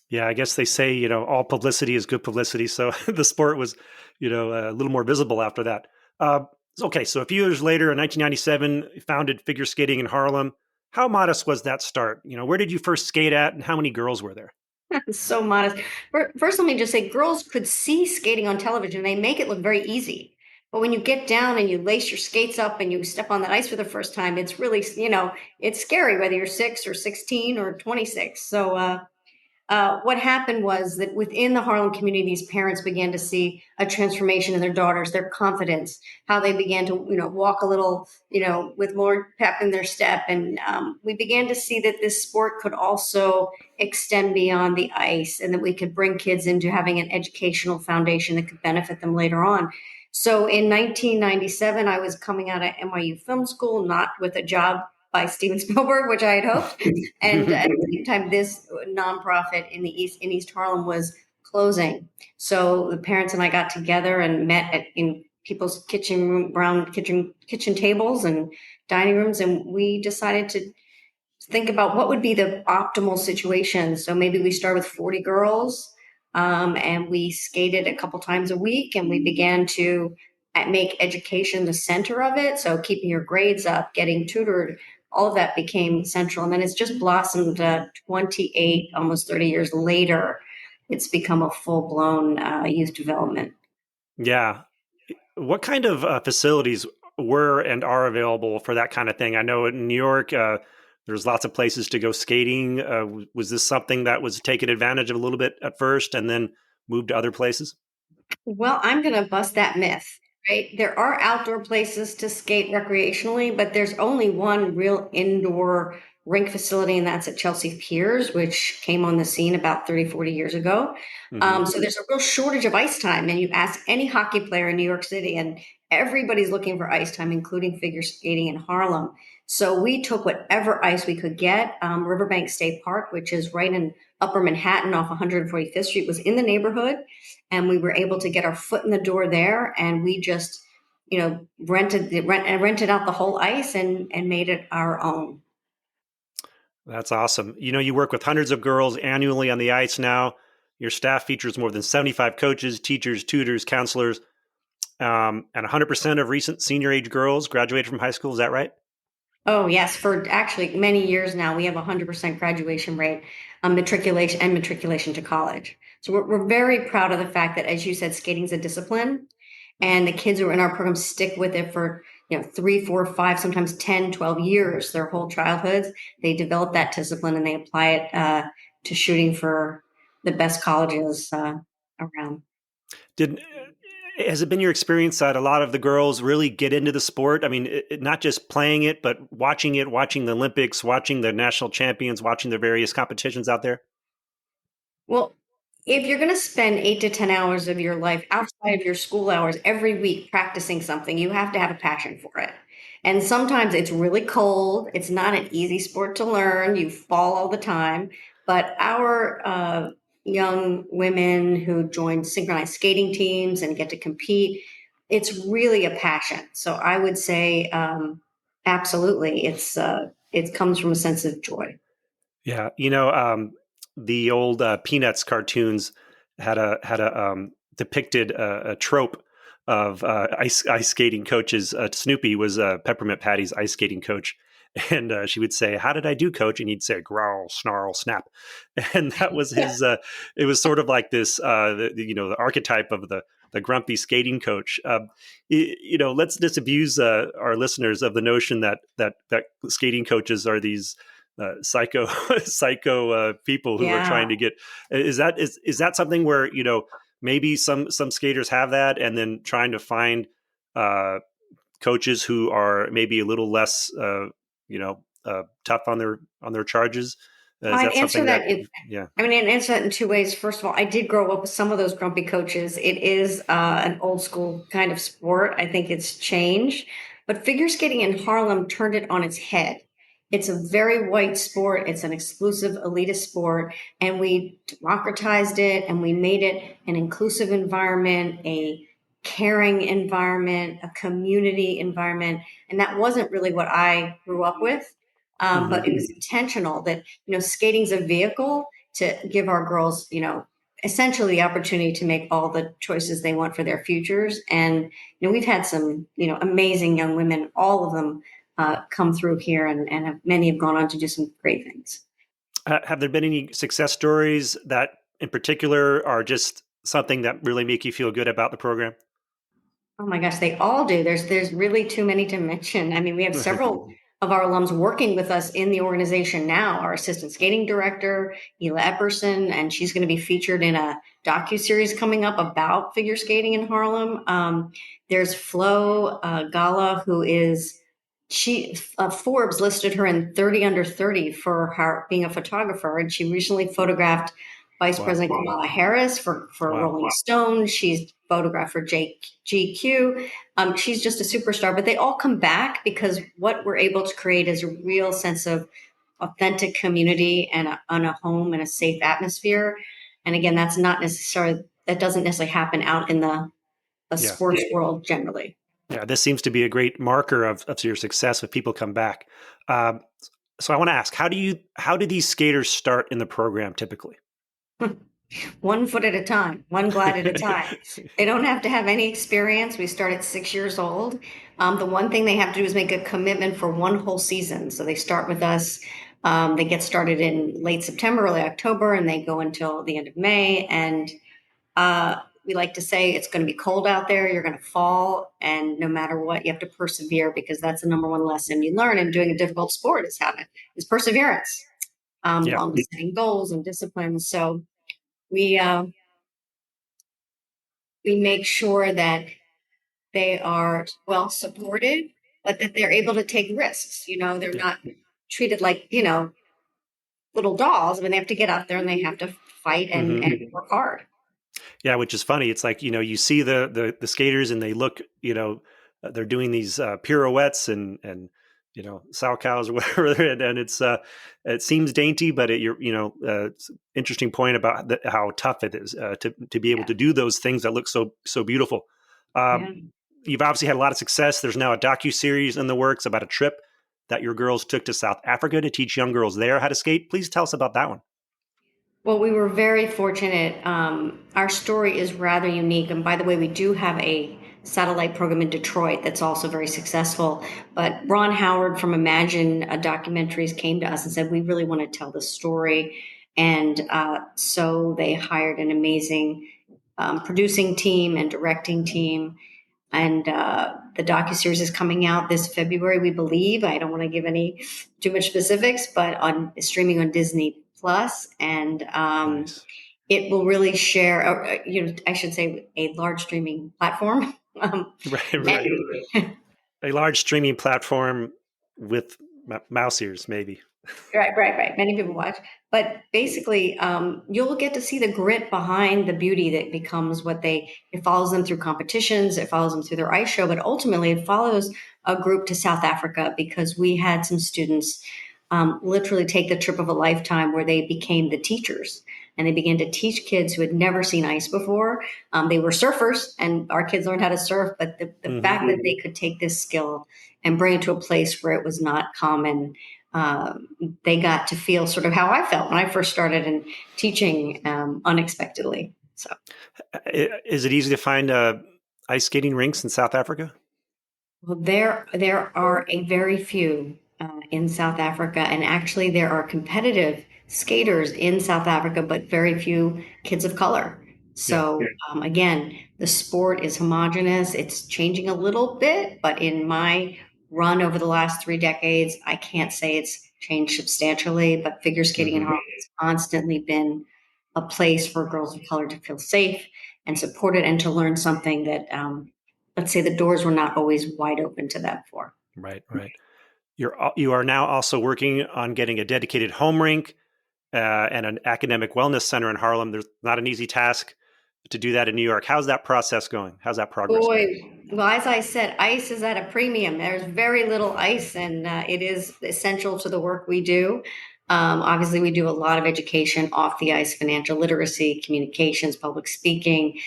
Yeah, I guess they say, all publicity is good publicity. So the sport was, a little more visible after that. Okay, so a few years later, in 1997, you founded figure skating in Harlem. How modest was that start? Where did you first skate at and how many girls were there? So modest. First, let me just say girls could see skating on television. They make it look very easy. But when you get down and you lace your skates up and you step on that ice for the first time, it's really, it's scary whether you're 6 or 16 or 26. So, what happened was that within the Harlem community, these parents began to see a transformation in their daughters, their confidence, how they began to, walk a little, with more pep in their step. And we began to see that this sport could also extend beyond the ice and that we could bring kids into having an educational foundation that could benefit them later on. So in 1997, I was coming out of NYU Film School, not with a job by Steven Spielberg, which I had hoped. And at the same time, this nonprofit in East Harlem was closing. So the parents and I got together and met in people's kitchen tables and dining rooms, and we decided to think about what would be the optimal situation. So maybe we start with 40 girls, and we skated a couple times a week, and we began to make education the center of it. So keeping your grades up, getting tutored, all of that became central. And then it's just blossomed 28, almost 30 years later. It's become a full blown youth development. Yeah. What kind of facilities were and are available for that kind of thing? I know in New York, there's lots of places to go skating. Was this something that was taken advantage of a little bit at first and then moved to other places? Well, I'm going to bust that myth, right? There are outdoor places to skate recreationally, but there's only one real indoor rink facility, and that's at Chelsea Piers, which came on the scene about 30, 40 years ago. So there's a real shortage of ice time. And you ask any hockey player in New York City, and everybody's looking for ice time, including figure skating in Harlem. So we took whatever ice we could get. Riverbank State Park, which is right in Upper Manhattan off 145th Street, was in the neighborhood. And we were able to get our foot in the door there. And we just, rented out the whole ice and made it our own. That's awesome. You work with hundreds of girls annually on the ice now. Your staff features more than 75 coaches, teachers, tutors, counselors, and 100% of recent senior age girls graduated from high school. Is that right? Oh, yes. For actually many years now, we have a 100% graduation rate, matriculation to college. So we're very proud of the fact that, as you said, skating is a discipline, and the kids who are in our program stick with it for 3, 4, 5, sometimes 10, 12 years, their whole childhoods. They develop that discipline and they apply it to shooting for the best colleges around. Has it been your experience that a lot of the girls really get into the sport? I mean, not just playing it, but watching it, watching the Olympics, watching the national champions, watching the various competitions out there? Well, if you're going to spend 8 to 10 hours of your life outside of your school hours every week practicing something, you have to have a passion for it. And sometimes it's really cold. It's not an easy sport to learn. You fall all the time. But our young women who join synchronized skating teams and get to compete, it's really a passion. So I would say absolutely, it comes from a sense of joy. Yeah, the old Peanuts cartoons had depicted a trope of ice skating coaches. Snoopy was Peppermint Patty's ice skating coach, and she would say, "How did I do, coach?" And he'd say, "Growl, snarl, snap," and that was his. It was sort of like this, the archetype of the grumpy skating coach. Let's disabuse our listeners of the notion that skating coaches are these psycho people who are trying to get. Is that something where maybe some skaters have that, and then trying to find coaches who are maybe a little less tough on their charges? I'd answer that. Yeah. I mean, I'd answer that in two ways. First of all, I did grow up with some of those grumpy coaches. It is an old school kind of sport. I think it's changed, but figure skating in Harlem turned it on its head. It's a very white sport. It's an exclusive elitist sport, and we democratized it and we made it an inclusive environment, a caring environment, a community environment. And that wasn't really what I grew up with. But it was intentional that, skating's a vehicle to give our girls, essentially the opportunity to make all the choices they want for their futures. And, we've had some, amazing young women, all of them come through here, and many have gone on to do some great things. Have there been any success stories that in particular are just something that really make you feel good about the program? Oh my gosh, they all do. There's really too many to mention. I mean, we have several of our alums working with us in the organization now. Our assistant skating director, Hila Epperson, and she's going to be featured in a docuseries coming up about figure skating in Harlem. There's Flo Gala, who is Forbes listed her in 30 under 30 for her being a photographer, and she recently photographed Vice President Kamala Harris for Rolling Stone. She's photographed for GQ. She's just a superstar, but they all come back because what we're able to create is a real sense of authentic community and a home and a safe atmosphere. And again, that doesn't necessarily happen out in the the sports world generally. Yeah, this seems to be a great marker of your success if people come back. So I want to ask, how do these skaters start in the program typically? 1 foot at a time, one glide at a time. They don't have to have any experience. We start at 6 years old. The one thing they have to do is make a commitment for one whole season. So they start with us. They get started in late September, early October, and they go until the end of May. And we like to say it's going to be cold out there. You're going to fall. And no matter what, you have to persevere, because that's the number one lesson you learn in doing a difficult sport is perseverance, along with setting goals and discipline. So we make sure that they are well supported, but that they're able to take risks. They're not treated like, little dolls. I mean, they have to get out there and they have to fight and work hard. Yeah, which is funny. It's like, you see the skaters and they look, they're doing these pirouettes and sow cows or whatever, and it seems dainty, but it's interesting point about how tough it is to be able to do those things that look so beautiful. You've obviously had a lot of success. There's now a docuseries in the works about a trip that your girls took to South Africa to teach young girls there how to skate. Please tell us about that one. Well, we were very fortunate. Our story is rather unique. And by the way, we do have a satellite program in Detroit that's also very successful. But Ron Howard from Imagine Documentaries came to us and said, we really want to tell the story. And so they hired an amazing producing team and directing team. And the docuseries is coming out this February, we believe. I don't want to give any too much specifics, but streaming on Disney Plus, and Nice. It will really share, I should say, a large streaming platform. Right. A large streaming platform with mouse ears, maybe. Right. Many people watch. But basically, you'll get to see the grit behind the beauty that becomes it follows them through competitions, it follows them through their ice show, but ultimately it follows a group to South Africa, because we had some students literally take the trip of a lifetime where they became the teachers. And they began to teach kids who had never seen ice before. They were surfers, and our kids learned how to surf. But the fact that they could take this skill and bring it to a place where it was not common, they got to feel sort of how I felt when I first started in teaching unexpectedly. So, is it easy to find ice skating rinks in South Africa? Well, there are a very few in South Africa, and actually there are competitive skaters in South Africa, but very few kids of color. So again, the sport is homogenous. It's changing a little bit, but in my run over the last 3 decades, I can't say it's changed substantially, but figure skating in Harlem has constantly been a place for girls of color to feel safe and supported, and to learn something that, let's say, the doors were not always wide open to them for. Right. You are now also working on getting a dedicated home rink and an academic wellness center in Harlem. There's not an easy task to do that in New York. How's that process going? How's that progress going? Well, as I said, ice is at a premium. There's very little ice, and it is essential to the work we do. Obviously, we do a lot of education off the ice: financial literacy, communications, public speaking,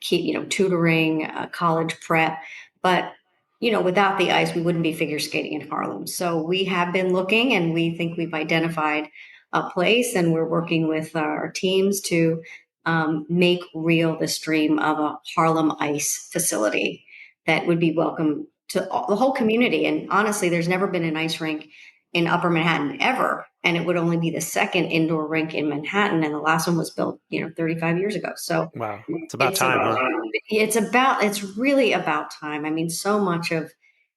tutoring, college prep. But without the ice, we wouldn't be figure skating in Harlem. So we have been looking, and we think we've identified a place, and we're working with our teams to make real this dream of a Harlem ice facility that would be welcome to the whole community. And honestly, there's never been an ice rink in Upper Manhattan ever. And it would only be the second indoor rink in Manhattan. And the last one was built, 35 years ago. So wow, it's about time, huh? It's really about time. I mean, so much of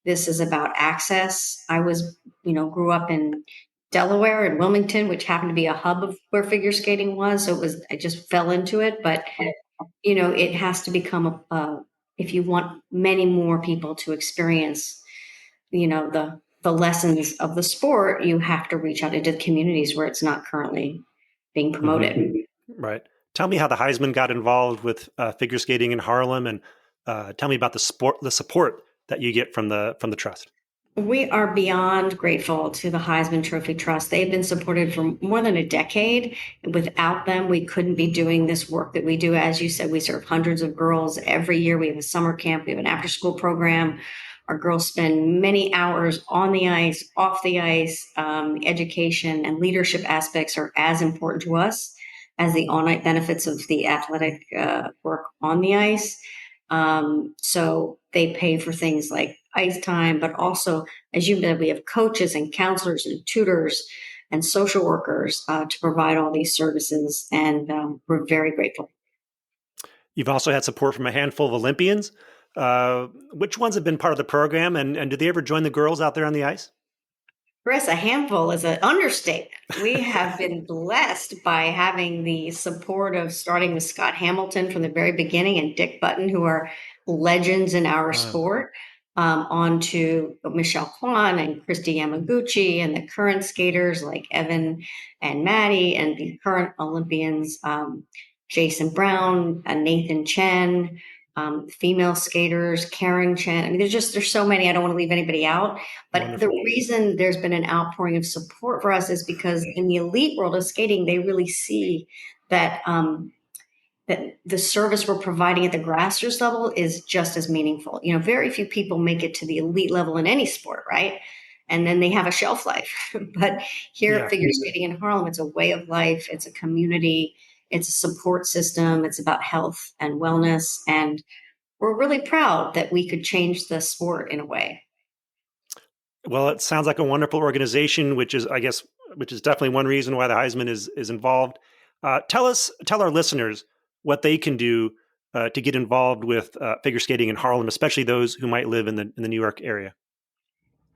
this is about access. I grew up in Delaware and Wilmington, which happened to be a hub of where figure skating was. So I just fell into it. But, it has to become if you want many more people to experience, the lessons of the sport, you have to reach out into the communities where it's not currently being promoted. Right. Tell me how the Heisman got involved with figure skating in Harlem, and tell me about the support that you get from the trust. We are beyond grateful to the Heisman Trophy Trust. They've been supported for more than a decade. Without them, we couldn't be doing this work that we do. As you said, we serve hundreds of girls every year. We have a summer camp. We have an after-school program. Our girls spend many hours on the ice, off the ice. The education and leadership aspects are as important to us as the all-night benefits of the athletic work on the ice. So they pay for things like ice time, but also, as you said, we have coaches and counselors and tutors and social workers to provide all these services, and we're very grateful. You've also had support from a handful of Olympians. Which ones have been part of the program, and do they ever join the girls out there on the ice? Chris, a handful is an understatement. We have been blessed by having the support of starting with Scott Hamilton from the very beginning and Dick Button, who are legends in our sport, on to Michelle Kwan and Christy Yamaguchi and the current skaters like Evan and Maddie and the current Olympians, Jason Brown and Nathan Chen. Female skaters, Karen Chen. I mean, there's so many. I don't want to leave anybody out. But Wonderful. The reason there's been an outpouring of support for us is because in the elite world of skating, they really see that that the service we're providing at the grassroots level is just as meaningful. You know, very few people make it to the elite level in any sport, right? And then they have a shelf life. But here at Figure Skating in Harlem, it's a way of life. It's a community. It's a support system. It's about health and wellness. And we're really proud that we could change the sport in a way. Well, it sounds like a wonderful organization, which is definitely one reason why the Heisman is involved. Tell our listeners what they can do to get involved with figure skating in Harlem, especially those who might live in the New York area.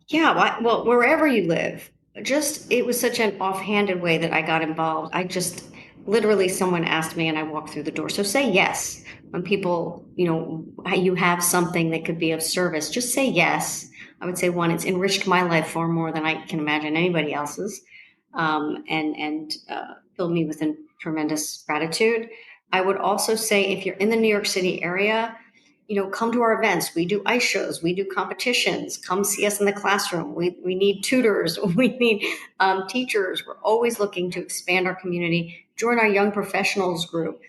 Yeah, well, wherever you live, it was such an offhanded way that I got involved. Literally someone asked me and I walked through the door. So say yes. When people, you have something that could be of service, just say yes. I would say, one, it's enriched my life far more than I can imagine anybody else's, and filled me with a tremendous gratitude. I would also say, if you're in the New York City area, come to our events. We do ice shows. We do competitions. Come see us in the classroom. We need tutors. We need teachers. We're always looking to expand our community. Join our young professionals group.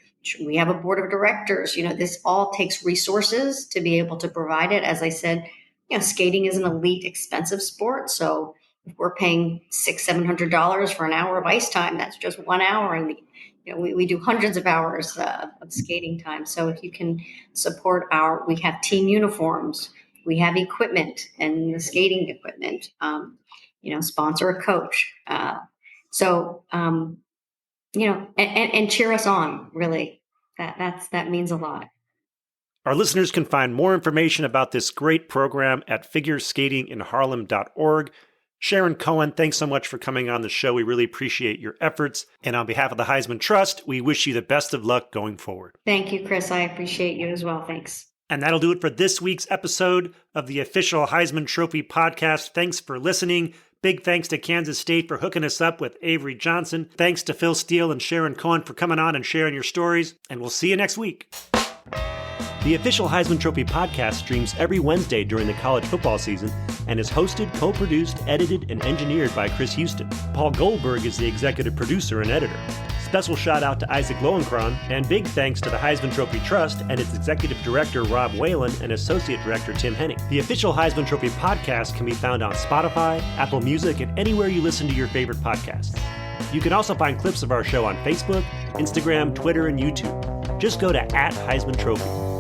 We have a board of directors. This all takes resources to be able to provide it. As I said, skating is an elite, expensive sport. So if we're paying $600-700 for an hour of ice time, that's just 1 hour. And we do hundreds of hours of skating time. So if you can support we have team uniforms, we have equipment and the skating equipment, sponsor a coach. And cheer us on, really. That means a lot. Our listeners can find more information about this great program at figureskatinginharlem.org. Sharon Cohen, thanks so much for coming on the show. We really appreciate your efforts. And on behalf of the Heisman Trust, we wish you the best of luck going forward. Thank you, Chris. I appreciate you as well. Thanks. And that'll do it for this week's episode of the official Heisman Trophy podcast. Thanks for listening. Big thanks to Kansas State for hooking us up with Avery Johnson. Thanks to Phil Steele and Sharon Cohen for coming on and sharing your stories. And we'll see you next week. The official Heisman Trophy podcast streams every Wednesday during the college football season and is hosted, co-produced, edited, and engineered by Chris Houston. Paul Goldberg is the executive producer and editor. Special shout out to Isaac Lowenkron, and big thanks to the Heisman Trophy Trust and its executive director Rob Whalen and associate director Tim Henning. The official Heisman Trophy podcast can be found on Spotify, Apple Music, and anywhere you listen to your favorite podcasts. You can also find clips of our show on Facebook, Instagram, Twitter, and YouTube. Just go to @Heisman Trophy.